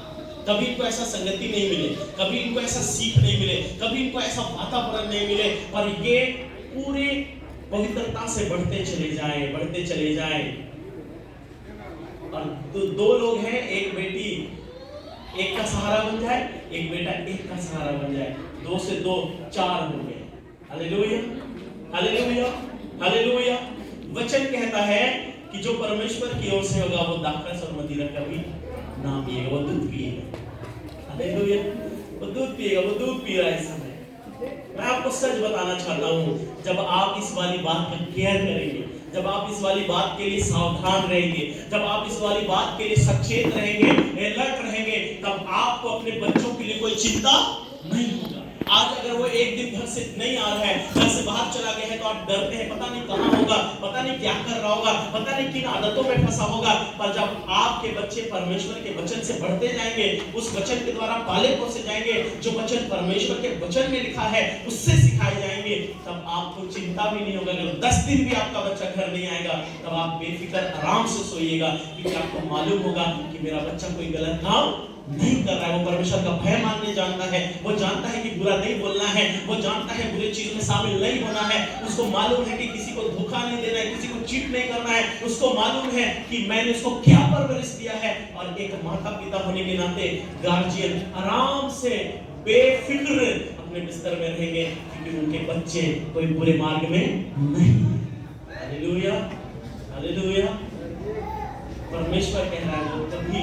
कभी इनको ऐसा संगति नहीं मिले, कभी इनको ऐसा सीख नहीं मिले, कभी इनको ऐसा वातावरण नहीं मिले, पर ये पूरे पवित्रता से बढ़ते चले जाएं, बढ़ते चले जाएं। और दो लोग हैं, एक बेटी एक का सहारा बन जाए, एक बेटा एक का सहारा बन जाए, 2 से 2 4 हो गए। Hallelujah, hallelujah, hallelujah. वचन कहता है कि जो परमेश्वर की ओर से होगा वो दाखरस और मदिरा कभी ना पिएगा, वो दूध पिएगा। हालेलुया, वो दूध पिएगा, वो दूध पी रहा है इस समय। मैं आपको सच बताना चाहता हूँ, जब आप इस वाली बात का केयर करेंगे, जब आप इस वाली बात के लिए सावधान रहेंगे, जब आप इस वाली बात के लिए सचेत रहेंगे, अलर्ट रहेंगे, तब आपको अपने बच्चों के लिए कोई चिंता नहीं होगा। आज अगर वो एक दिन घर से नहीं आ रहा है, घर से बाहर चला गया है, तो आप डरते हैं, पता नहीं कहाँ होगा, पता नहीं क्या कर रहा होगा, पता नहीं किन आदतों में फंसा होगा। पर जब आपके बच्चे परमेश्वर के वचन से बढ़ते जाएंगे, उस वचन के द्वारा पाले पोसे जाएंगे, जो वचन परमेश्वर के वचन में लिखा है उससे सिखाए जाएंगे, तब आपको चिंता भी नहीं होगा। अगर 10 दिन भी आपका बच्चा घर नहीं आएगा, तब आप बेफिक्र आराम से सोइएगा, क्योंकि आपको मालूम होगा कि मेरा बच्चा कोई गलत काम नहीं कर रहा है। वो परमेश्वर का भय मानने जानता है, वो जानता है कि बुरा नहीं बोलना है, वो जानता है बुरी चीज में शामिल नहीं होना है, उसको मालूम है कि किसी को धोखा नहीं देना है, किसी को चीट नहीं करना है, उसको मालूम है कि मैंने उसको क्या परवरिश दिया है। और एक माता पिता होने के नाते गार्जियन आराम से बेफिक्र अपने बिस्तर में रहेंगे, क्योंकि उनके बच्चे कोई बुरे मार्ग में नहीं। Hallelujah, hallelujah. परमेश्वर कह रहा है वो कभी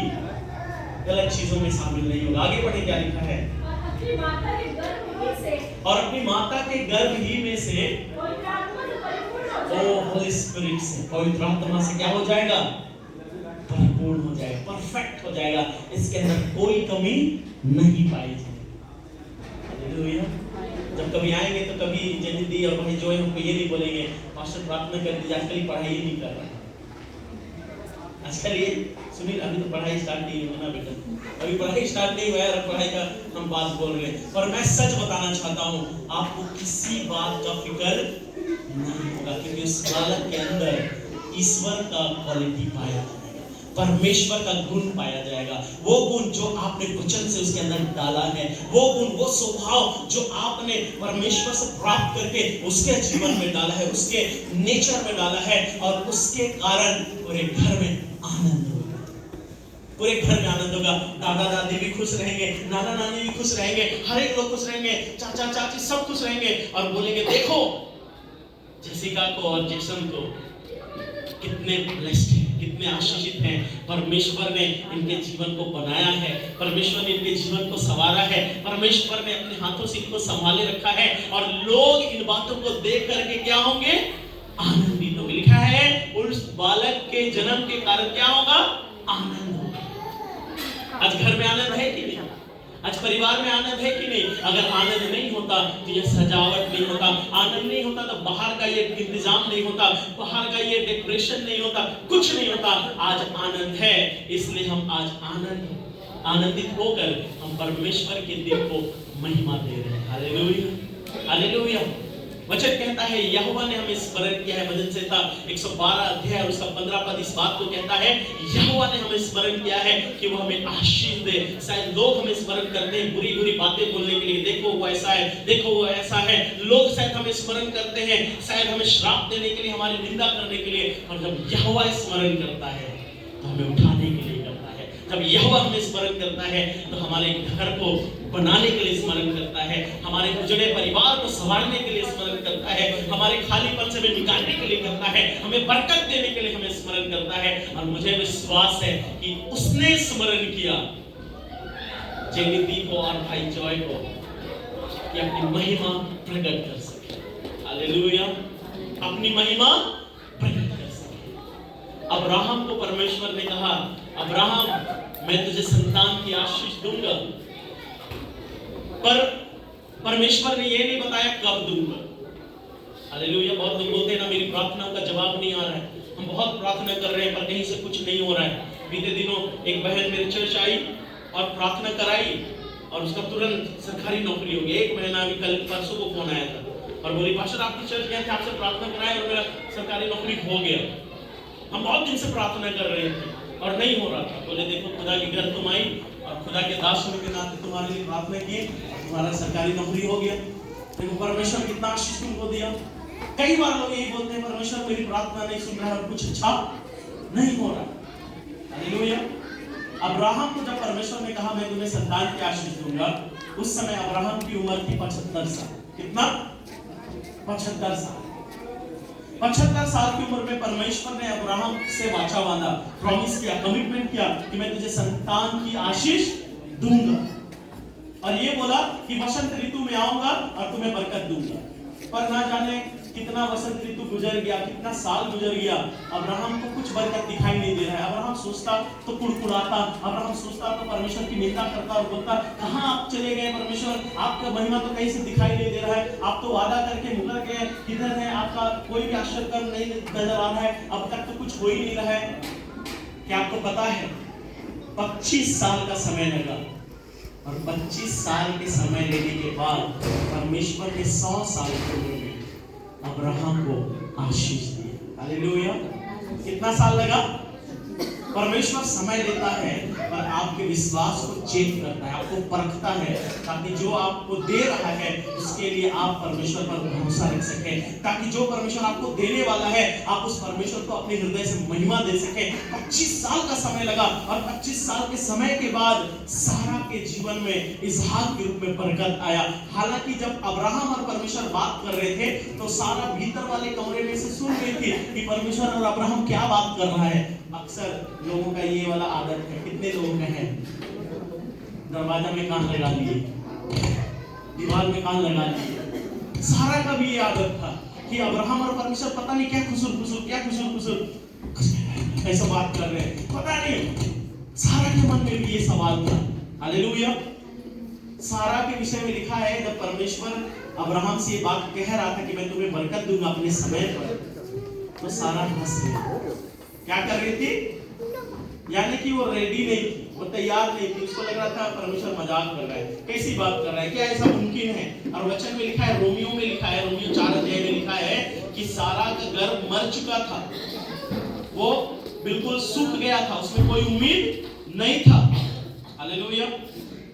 गलत चीजों में शामिल नहीं होगा। आगे पढ़े क्या लिखा है, और अपनी माता के गर्भ ही से पवित्र आत्मा से परिपूर्ण हो जाएगा। ओ होली स्पिरिट से, पवित्र आत्मा से क्या हो जाएगा? परिपूर्ण हो जाएगा, परफेक्ट हो जाएगा, इसके अंदर कोई कमी नहीं पाई जाएगी। हालेलुया। जब कभी आएंगे तो कभी जल्दी और भाई जो है हमको ये नहीं बोलेंगे पास्टर प्रार्थना कर दीजिए, आजकल पढ़ाई ही नहीं कर रहा है। आजकल ये सुनील अभी तो पढ़ाई स्टार्ट नहीं हुआ ना बेटा, अभी पढ़ाई स्टार्ट नहीं हुआ है और पढ़ाई का हम बात बोल रहे हैं। और मैं सच बताना चाहता हूँ, आपको किसी बात का फिक्र नहीं होगा, क्योंकि उस बालक के अंदर ईश्वर का क्वालिटी पाया जाएगा, परमेश्वर का गुण पाया जाएगा। वो गुण जो आपने वचन से उसके अंदर डाला है, वो गुण, वो स्वभाव जो आपने परमेश्वर से प्राप्त करके उसके जीवन में डाला है, उसके नेचर में डाला है, और उसके कारण पूरे घर में आनंद होगा, पूरे घर में आनंद होगा। दादा दादी भी खुश रहेंगे, नाना नानी भी खुश रहेंगे, हर एक लोग खुश रहेंगे, चाचा चाची सब खुश रहेंगे और बोलेंगे देखो जेसिका को और जैक्सन को कितने ब्लेस्ड हैं, कितने आशीषित हैं। परमेश्वर ने इनके जीवन को बनाया है, परमेश्वर ने इनके जीवन को संवारा है, परमेश्वर ने अपने हाथों से इनको संभाले रखा है। और लोग इन बातों को देख करके क्या होंगे? आनंदित होंगे। लिखा है उस बालक के जन्म के कारण क्या होगा? आनंद होगा। आज घर में आनंद है कि नहीं? आज परिवार में आनंद है कि नहीं? अगर आनंद नहीं होता तो ये सजावट नहीं होता, आनंद नहीं होता तो बाहर का ये इंतजाम नहीं होता, बाहर का ये डेकोरेशन नहीं होता, कुछ नहीं होता। आज आनंद है, इसलिए हम आज आनंदित होकर हम परमेश्वर के दिन को महिमा दे रहे हैं। Hallelujah, hallelujah. वचन कहता है यहोवा ने हमें स्मरण किया है। भजन संहिता 112 अध्याय और उसका 15 पद इस बात को कहता है, यहोवा ने हमें स्मरण किया है कि वो हमें आशीष दे। शायद लोग हमें स्मरण करते हैं बुरी बुरी बातें बोलने के लिए, देखो वो ऐसा है, देखो वो ऐसा है। लोग शायद हमें स्मरण करते हैं, शायद हमें श्राप देने के लिए, हमारी निंदा करने के लिए। और जब यहोवा स्मरण करता है तो हमें उठाने के लिए करता है। जब यहोवा हमें स्मरण करता है तो हमारे घर को बनाने के लिए स्मरण करता है, हमारे उजड़े परिवार को संभालने के लिए स्मरण करता है, हमारे खालीपन से हमें निकालने के लिए करता है, हमें बरकत देने के लिए हमें स्मरण करता है। और मुझे विश्वास है कि उसने स्मरण किया जेनिती को और भाई जॉय को कि अपनी महिमा प्रकट कर सके। हालेलुया, अपनी महिमा प्रकट कर सके। अब्राहम को परमेश्वर ने कहा, अब्राहम मैं तुझे संतान की आशीष दूंगा, पर परमेश्वर ने ये नहीं बताया कब दूंगा। हालेलुया। बहुत लोग बोलते हैं ना मेरी प्रार्थनाओं का जवाब नहीं आ रहा है, हम बहुत प्रार्थना कर रहे हैं पर कहीं से कुछ नहीं हो रहा है। बीते दिनों एक बहन मेरे चर्च आई और प्रार्थना कराई और उसका तुरंत सरकारी नौकरी हो गई। 1 महीना अभी कल परसों को फोन आया था और बोली पास्टर आपकी चर्च गए थे, आपसे प्रार्थना कराए और मेरा सरकारी नौकरी हो गया। हम बहुत दिन से प्रार्थना कर रहे थे और नहीं हो रहा था। बोले देखो खुदा की घर तुम आई और खुदा के दास होने के नाते तुम्हारे लिए प्रार्थना की, तुम्हारा सरकारी नौकरी हो गया। देखो परमेश्वर कितना आशीष तुमको दिया। कई बार लोग यही बोलते हैं परमेश्वर मेरी प्रार्थना नहीं सुन रहा है और कुछ अच्छा नहीं हो रहा। हालेलुया। अब्राहम को जब परमेश्वर ने कहा मैं तुम्हें संतान की आशीष दूंगा, उस समय अब्राहम की उम्र थी 75 साल। कितना? 75 साल। 75 साल की उम्र में परमेश्वर ने अब्राहम से वाचा बांधा, प्रॉमिस किया, कमिटमेंट किया कि मैं तुझे संतान की आशीष दूंगा। और ये बोला कि वसंत ऋतु में आऊंगा और तुम्हें बरकत दूंगा। पर ना जाने कितना वसंत ऋतु गुजर गया, कितना साल गुजर गया, अब्राहम को कुछ बरकत दिखाई नहीं दे रहा है। अब्राहम सोचता तो कुड़कुड़ाता, अब्राहम सोचता तो परमेश्वर की निंदा करता और बोलता, कहाँ आप चले गए परमेश्वर, आपका महिमा तो कहीं से दिखाई नहीं दे रहा है, आप तो वादा करके मुकर गए, किधर है आपका कोई भी आश्चर्य कर्म नहीं नजर आ रहा है, अब तक तो कुछ हो ही नहीं रहा है। क्या आपको पता है 25 साल का समय लगा और 25 साल के समय लेने के बाद परमेश्वर ने 100 साल की उम्र में अब्राहम को आशीष दी। हालेलुया। कितना साल लगा? परमेश्वर समय लेता है पर आपके विश्वास को चेक करता है, आपको परखता है, ताकि जो आपको दे रहा है उसके लिए आप परमेश्वर पर भरोसा रख सके, ताकि जो परमेश्वर आपको देने वाला है आप उस परमेश्वर को अपने हृदय से महिमा दे सके। 25 साल का समय लगा और 25 साल के समय के बाद सारा के जीवन में इसहाक के रूप में बरकत आया। हालांकि जब अब्राहम और परमेश्वर बात कर रहे थे तो सारा भीतर वाले कमरे में से सुन रही थी कि परमेश्वर और अब्राहम क्या बात कर रहा है। अक्सर लोगों का ये वाला आदत है, कितने लोगों का है, दरवाजा में कान लगा लिए, दीवार में कान लगा लिए। सारा का भी ये आदत था कि अब्राहम और परमेश्वर पता नहीं क्या खुसुर ऐसा बात कर रहे हैं, पता नहीं। सारा के मन में भी ये सवाल था। हालेलुया। सारा के विषय में लिखा है जब परमेश्वर अब्राहम से ये बात कह रहा था कि मैं तुम्हें बरकत दूंगा अपने समय पर, तो सारा हंस रही। क्या कर रही थी? यानी कि वो रेडी नहीं थी, वो तैयार नहीं थी, उसको लग रहा था परमेश्वर मजाक कर रहा है, कैसी बात कर रहा है, क्या ऐसा मुमकिन है? और वचन में लिखा है, रोमियो में लिखा है, रोमियो 4 अध्याय में लिखा है कि सारा का गर्भ मर चुका था, वो बिल्कुल सूख गया था, उसमें कोई उम्मीद नहीं था। हालेलुया।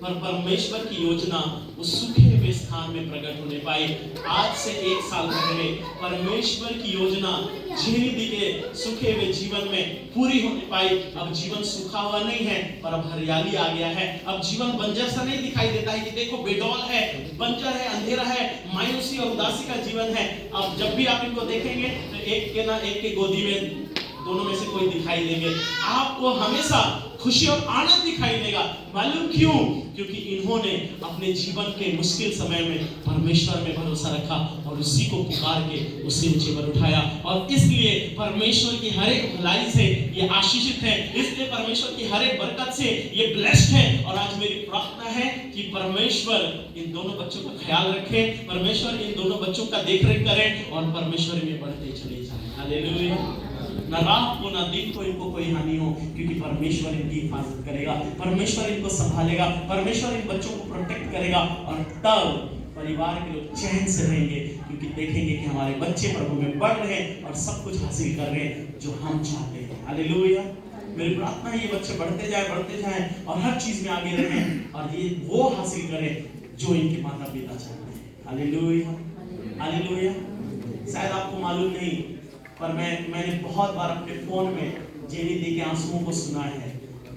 पर परमेश्वर की योजना उस सूखे हुए स्थान में प्रकट होने पाई। आज से 1 साल पहले परमेश्वर की योजना झेली के सूखे हुए जीवन में पूरी होने पाई। अब जीवन सूखा हुआ नहीं है पर अब हरियाली आ गया है। अब जीवन बंजर सा नहीं दिखाई देता है कि देखो बेडौल है, बंजर है, अंधेरा है, मायूसी और उदासी का जीवन है। अब जब भी आप इनको देखेंगे तो एक के ना एक के गोदी में, दोनों में से कोई दिखाई देंगे। आपको हमेशा खुशी और आनंद दिखाई देगा। मालूम क्यों? क्योंकि इन्होंने अपने जीवन के मुश्किल समय में परमेश्वर में भरोसा रखा और उसी को पुकार के उसे ऊंचे पर उठाया। और इसलिए परमेश्वर की हर एक भलाई से ये आशीषित है, इसलिए परमेश्वर की हर एक बरकत से ये ब्लेस्ड है। और आज मेरी प्रार्थना है कि परमेश्वर इन दोनों बच्चों का ख्याल रखे, परमेश्वर इन दोनों बच्चों का देखरेख करे और परमेश्वर में बढ़ते चले जाए। हालेलुया। ना रात को ना दिन को इनको कोई हानि हो, क्योंकि परमेश्वर इनकी हिफाजत करेगा, परमेश्वर इनको संभालेगा, परमेश्वर इन बच्चों को प्रोटेक्ट करेगा। और तब परिवार के लोग चैन से रहेंगे, क्योंकि देखेंगे कि हमारे बच्चे प्रभु में बढ़ रहे हैं और सब कुछ हासिल कर रहे हैं जो हम चाहते हैं। हालेलुया। मेरी प्रार्थना है ये बच्चे बढ़ते जाएं और हर चीज में आगे रहें और ये वो हासिल करें जो इनके माता पिता चाहते हैं। हालेलुया। हालेलुया। शायद आपको मालूम नहीं पर मैंने बहुत बार अपने फोन में जेनी दी के आंसुओं को सुना है,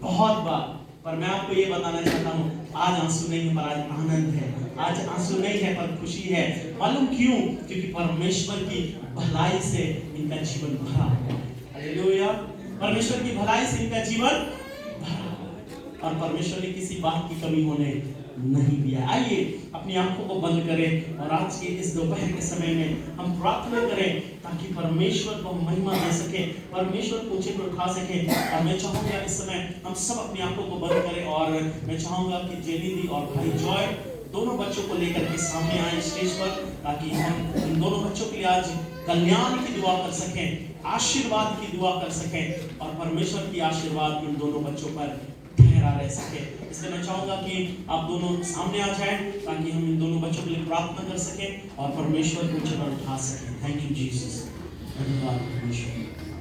बहुत बार। पर मैं आपको ये बताना चाहता हूँ, आज आंसू नहीं है पर आज आनंद है, आज आंसू नहीं है पर खुशी है। मालूम क्यों? क्योंकि परमेश्वर की भलाई से इनका जीवन भरा है। हालेलुया। परमेश्वर की भलाई से इनका जीवन भरा और परमेश्वर ने किसी बात की कमी होने नहीं दिया। आइए अपनी आंखों को बंद करें और आज के इस दोपहर के समय में हम प्रार्थना करें ताकि परमेश्वर को महिमा दे सके, परमेश्वर को ऊंचे पर उठा सके। और मैं चाहूंगा इस समय हम सब अपनी आंखों को बंद करें और मैं चाहूंगा कि जेनी दी और भाई जॉय दोनों बच्चों को लेकर के सामने आए स्टेज पर, ताकि हम इन दोनों बच्चों के लिए आज कल्याण की दुआ कर सकें, आशीर्वाद की दुआ कर सकें और परमेश्वर की आशीर्वाद इन दोनों बच्चों पर ठहरा रह सके। इसलिए मैं चाहूंगा कि आप दोनों सामने आ जाएं ताकि हम इन दोनों बच्चों के लिए प्रार्थना कर सकें और परमेश्वर को ऊंचे पर उठा सकें। Thank you Jesus. धन्यवाद परमेश्वर।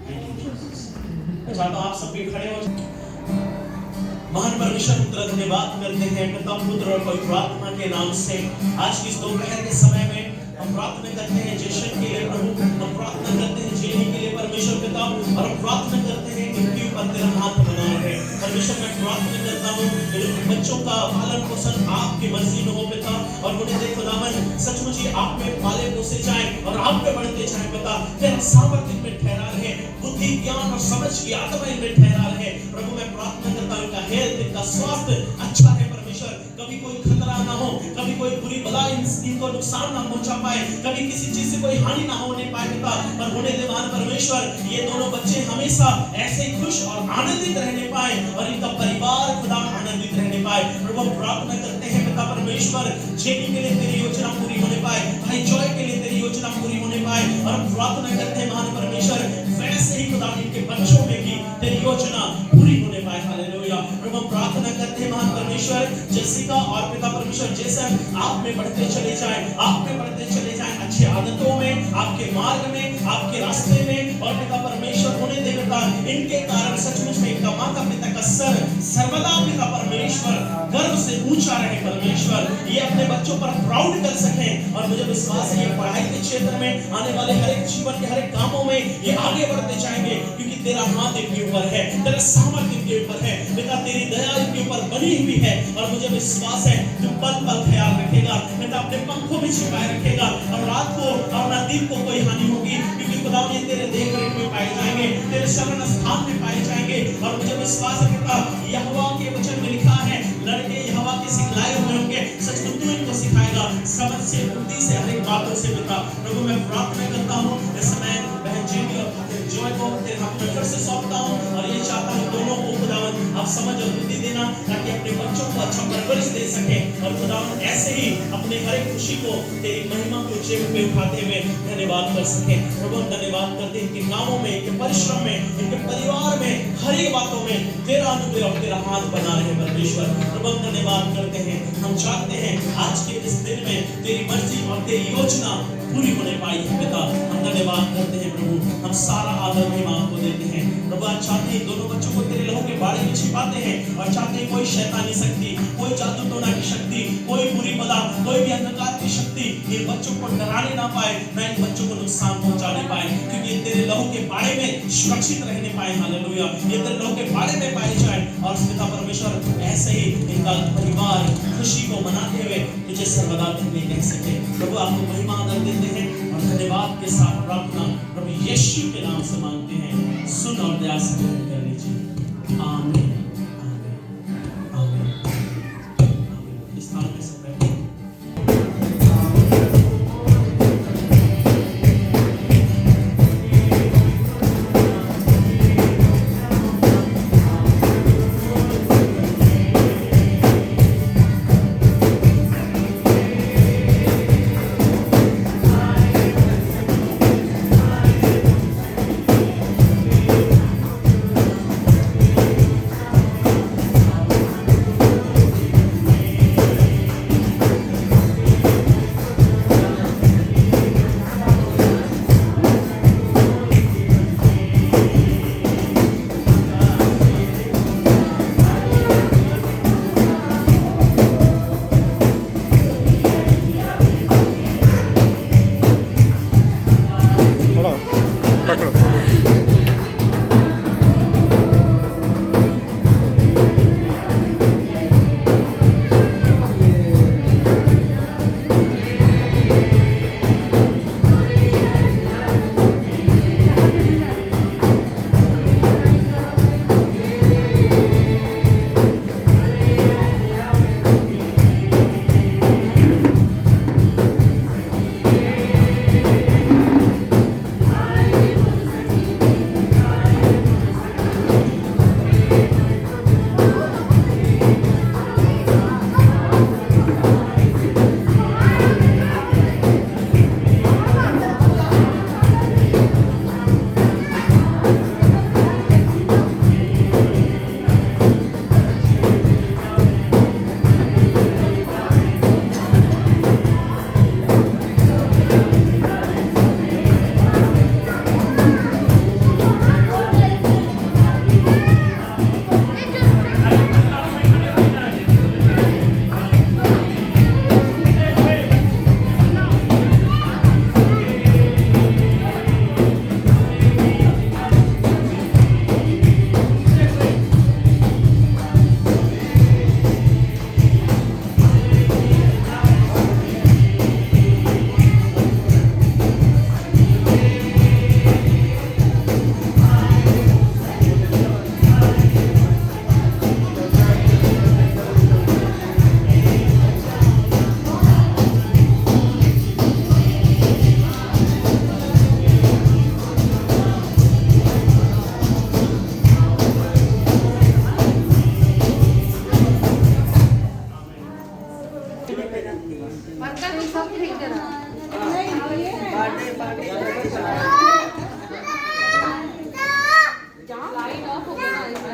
Thank you Jesus. मैं चाहता हूं आप सब भी खड़े हो। महान परमेश्वर पुत्र धन्यवाद करते हैं पिता पुत्र और पवित्र आत्मा के नाम से। आज की इस दोपहर के समय में हम प्रार्थना करते हैं जेशन के लिए प्रभु, हम प्रार्थना करते हैं जेनी के लिए परमेश्वर पिता, और हम प्रार्थना करते हैं कि उनके ऊपर तेरा हाथ बना रहे। परमेश्वर मैं प्रार्थना करता हूँ बच्चों का पालन पोषण आपकी मर्जी में हो पिता, और उन्हें देखो खुदावन सचमुच ही आप में पाले पोसे जाए और आप में बढ़ते जाए पिता। तेरा सामर्थ्य में ठहरा रहे, बुद्धि ज्ञान और समझ की आत्मा इनमें ठहरा रहे। प्रभु मैं प्रार्थना करता हूँ इनका हेल्थ, इनका स्वास्थ्य अच्छा है परमेश्वर परमेश्वर कभी कोई खतरा ना हो, कभी कोई बुरी बला इनको नुकसान ना पहुंचा पाए, कभी किसी चीज से कोई हानि ना होने पाए पिता। पर होने दे महान परमेश्वर, ये दोनों बच्चे हमेशा ऐसे खुश और आनंदित रहने पाए और इनका परिवार खुदा आनंदित रहने पाए। प्रभु हम प्रार्थना करते हैं पिता परमेश्वर, जेनी के लिए तेरी योजना पूरी होने पाए, भाई जॉय के लिए तेरी योजना पूरी होने पाए। और हम प्रार्थना करते हैं महान परमेश्वर, वैसे ही खुदा इनके बच्चों में भी तेरी योजना पूरी होने पाए। हालेलुया। प्रभु हम प्रार्थना करते हैं महान परमेश्वर, जैसिका और पिता परमेश्वर जैसन आप में बढ़ते चले जाएं, आप में बढ़ते चले जाएं, अच्छी आदतों में, आपके मार्ग में, आपके रास्ते में। और पिता परमेश्वर होने दे पिता, इनके कारण सचमुच में इनका माता पिता का सर सर्वदा पिता परमेश्वर गर्व से ऊंचा रहे परमेश्वर, ये अपने बच्चों पर प्राउड कर सके। और मुझे विश्वास है ये पढ़ाई के क्षेत्र में, आने वाले हर एक जीवन के हर एक कामों में ये आगे बढ़ते जाएंगे, क्योंकि तेरा हाथ इनके ऊपर है, तेरा सामर्थ्य इनके ऊपर है पिता, तेरी दया इनके ऊपर बनी हुई है। और मुझे विश्वास है तू पल पल ख्याल रखेगा पिता, अपने पंखों में छिपाए रखेगा, और रात को और ना दिन को कोई हानि होगी, क्योंकि खुदा ये तेरे देख रेख में पाए जाएंगे, तेरे शरण स्थान में पाए जाएंगे। और मुझे विश्वास है पिता, यहोवा के वचन में लिखा है, लड़के यहोवा के सिखलाए हुए होंगे, सच में तू इनको सिखाएगा, समझ से, बुद्धि से, हर एक बातों से पिता। प्रभु मैं प्रार्थना करता हूँ इस समय बहन जेनी और जॉय को तेरे हाथ में फिर से सौंपता हूँ, और ये चाहता हूँ दोनों को खुदावन आप समझ और बुद्धि देना, ताकि अपने बच्चों को अच्छा परवरिश दे सके, और खुदावन ऐसे ही अपने हर एक खुशी को तेरी महिमा के ऊंचे पे उठाते हुए धन्यवाद कर सके। प्रभु धन्यवाद करते हैं इनके कामों में, इनके परिश्रम में, इनके परिवार में, हर एक बातों में तेरा अनुग्रह और तेरा हाथ बना रहे परमेश्वर। प्रभु धन्यवाद करते हैं, हम चाहते हैं आज के इस दिन में तेरी मर्जी और तेरी योजना पूरी होने पाई है पिता। हम धन्यवाद करते हैं प्रभु, हम सारा आदर महिमा आपको देते हैं प्रभु। आज चाहते हैं दोनों बच्चों को तेरे लहू के बाड़े में छिपाते हैं, और चाहते हैं कोई शैतानी शक्ति, कोई जादू टोना की शक्ति, कोई बुरी बला, कोई भी अंधकार की शक्ति इन बच्चों को डराने ना पाए, ना इन बच्चों को नुकसान पहुंचाने पाए, क्योंकि तेरे लहू के बाड़े में सुरक्षित रहने पाए। हालेलुया। ये तेरे लहू के बाड़े में पाए जाए, और पिता परमेश्वर ऐसे ही इनका परिवार खुशी को मनाते हुए तुझे सर्वदा धन्य कह सके। प्रभु आपको महिमा आदर देते हैं और धन्यवाद के साथ प्रार्थना प्रभु यीशु के नाम से मांगते हैं, सुन और दया से ग्रहण कर लीजिए। आमीन, आमीन, आमीन। इस स्थान पे सब बैठे।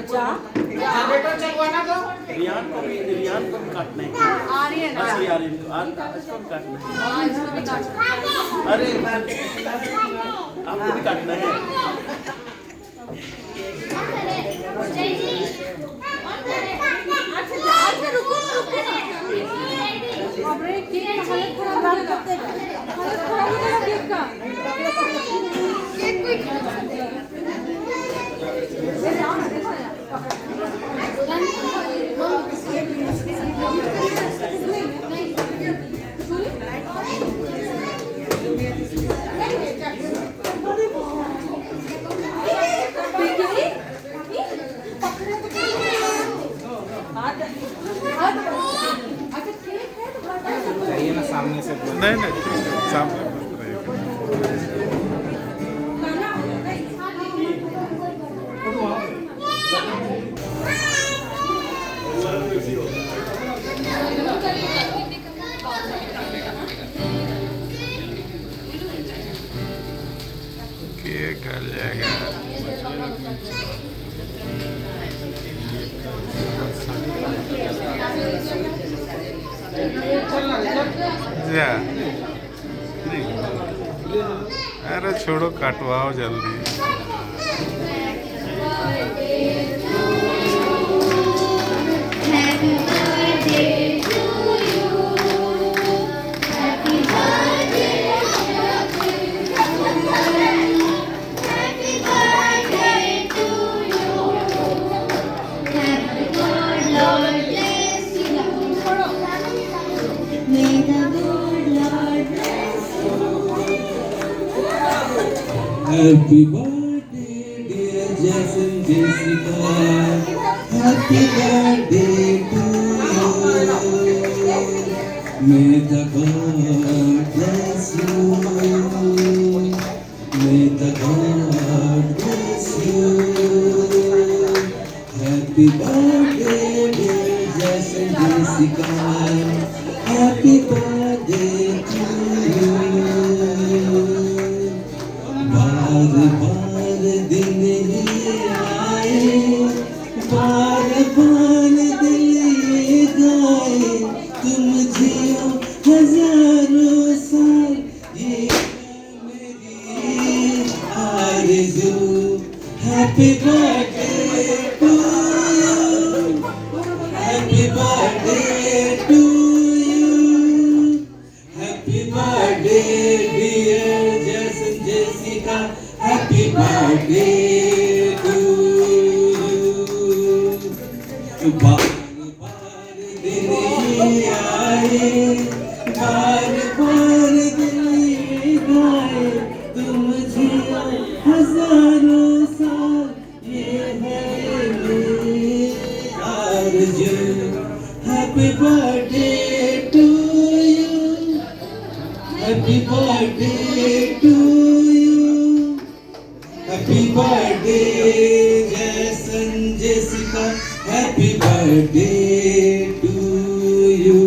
जनरेटर चलवाना तो रियान को भी काटना है। आर्यन अच्छा आर्यन को इसको भी काटना है। हाँ इसको भी काटना है। अरे आपको भी काटना है। अच्छा रुको अरे केक का हालत खराब हो जाएगा। हालत खराब हो जाएगा केक का। केक कोई जाओ ना देखो चाहिए ना सामने से नहीं नहीं सामने केक आ जाएगा। जा नहीं, अरे छोड़ो काटवाओ जल्दी। Happy birthday, dear Jason Jessica. Happy birthday to you. May the God bless you. May the God bless you. Happy birthday, dear Jason Jessica. Happy birthday to you. बार बार दिन ही आए, बार बार दिल ये गाए, तुम जियो हजारों साल, ये है मेरी आरज़ू। Happy birthday to you, happy birthday to you, happy birthday dear Jason Jessica, happy birthday to you. बार बार दिन ये आए, बार बार दिन ये गाए, तुम जियो हजारों साल, ये है मेरी आरज़ू। Happy birthday to you, happy birthday to you, happy birthday Jason Jessica, happy birthday to you.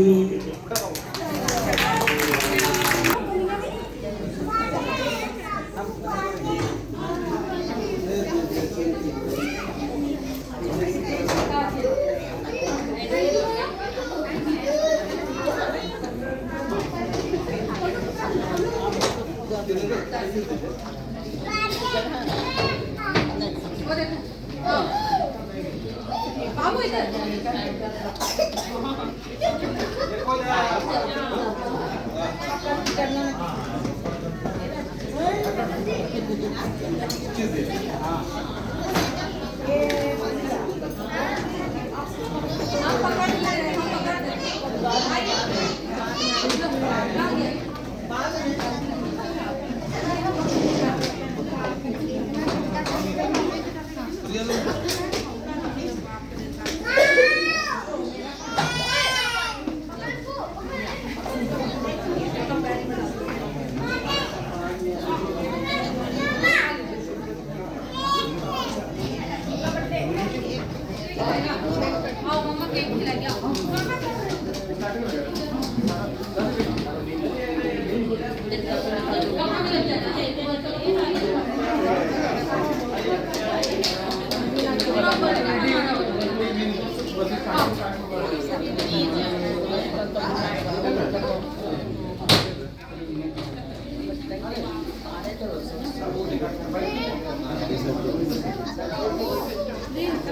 बाबू इधर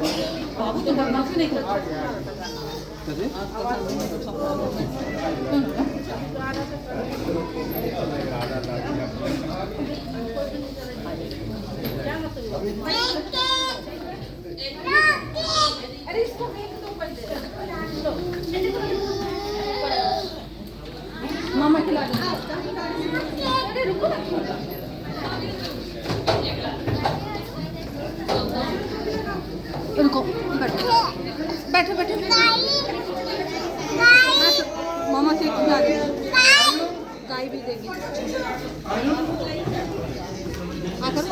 बाबू तो बदमाशी नहीं करता। अरे इसको मामा खिला दो। अरे रुको ना। रुको बैठो बैठो बैठो। मामा केक खिला दे। गाय भी देगी। आकर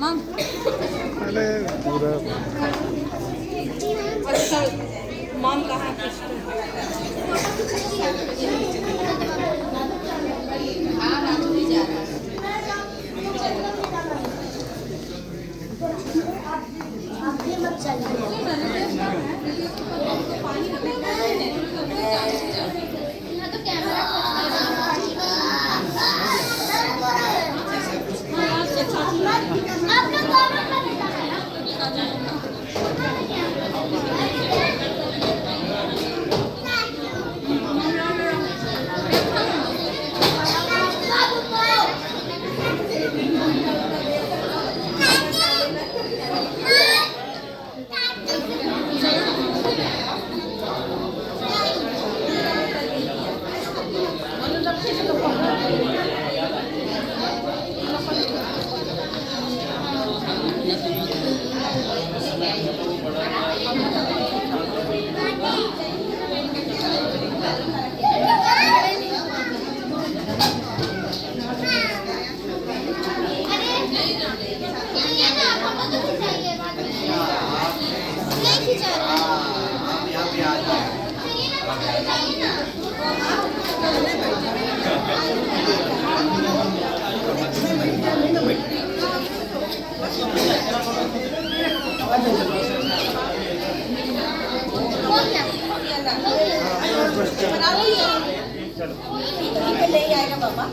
मम अरे पूरा अच्छा मम कहाँ है? ले आएगा पापा।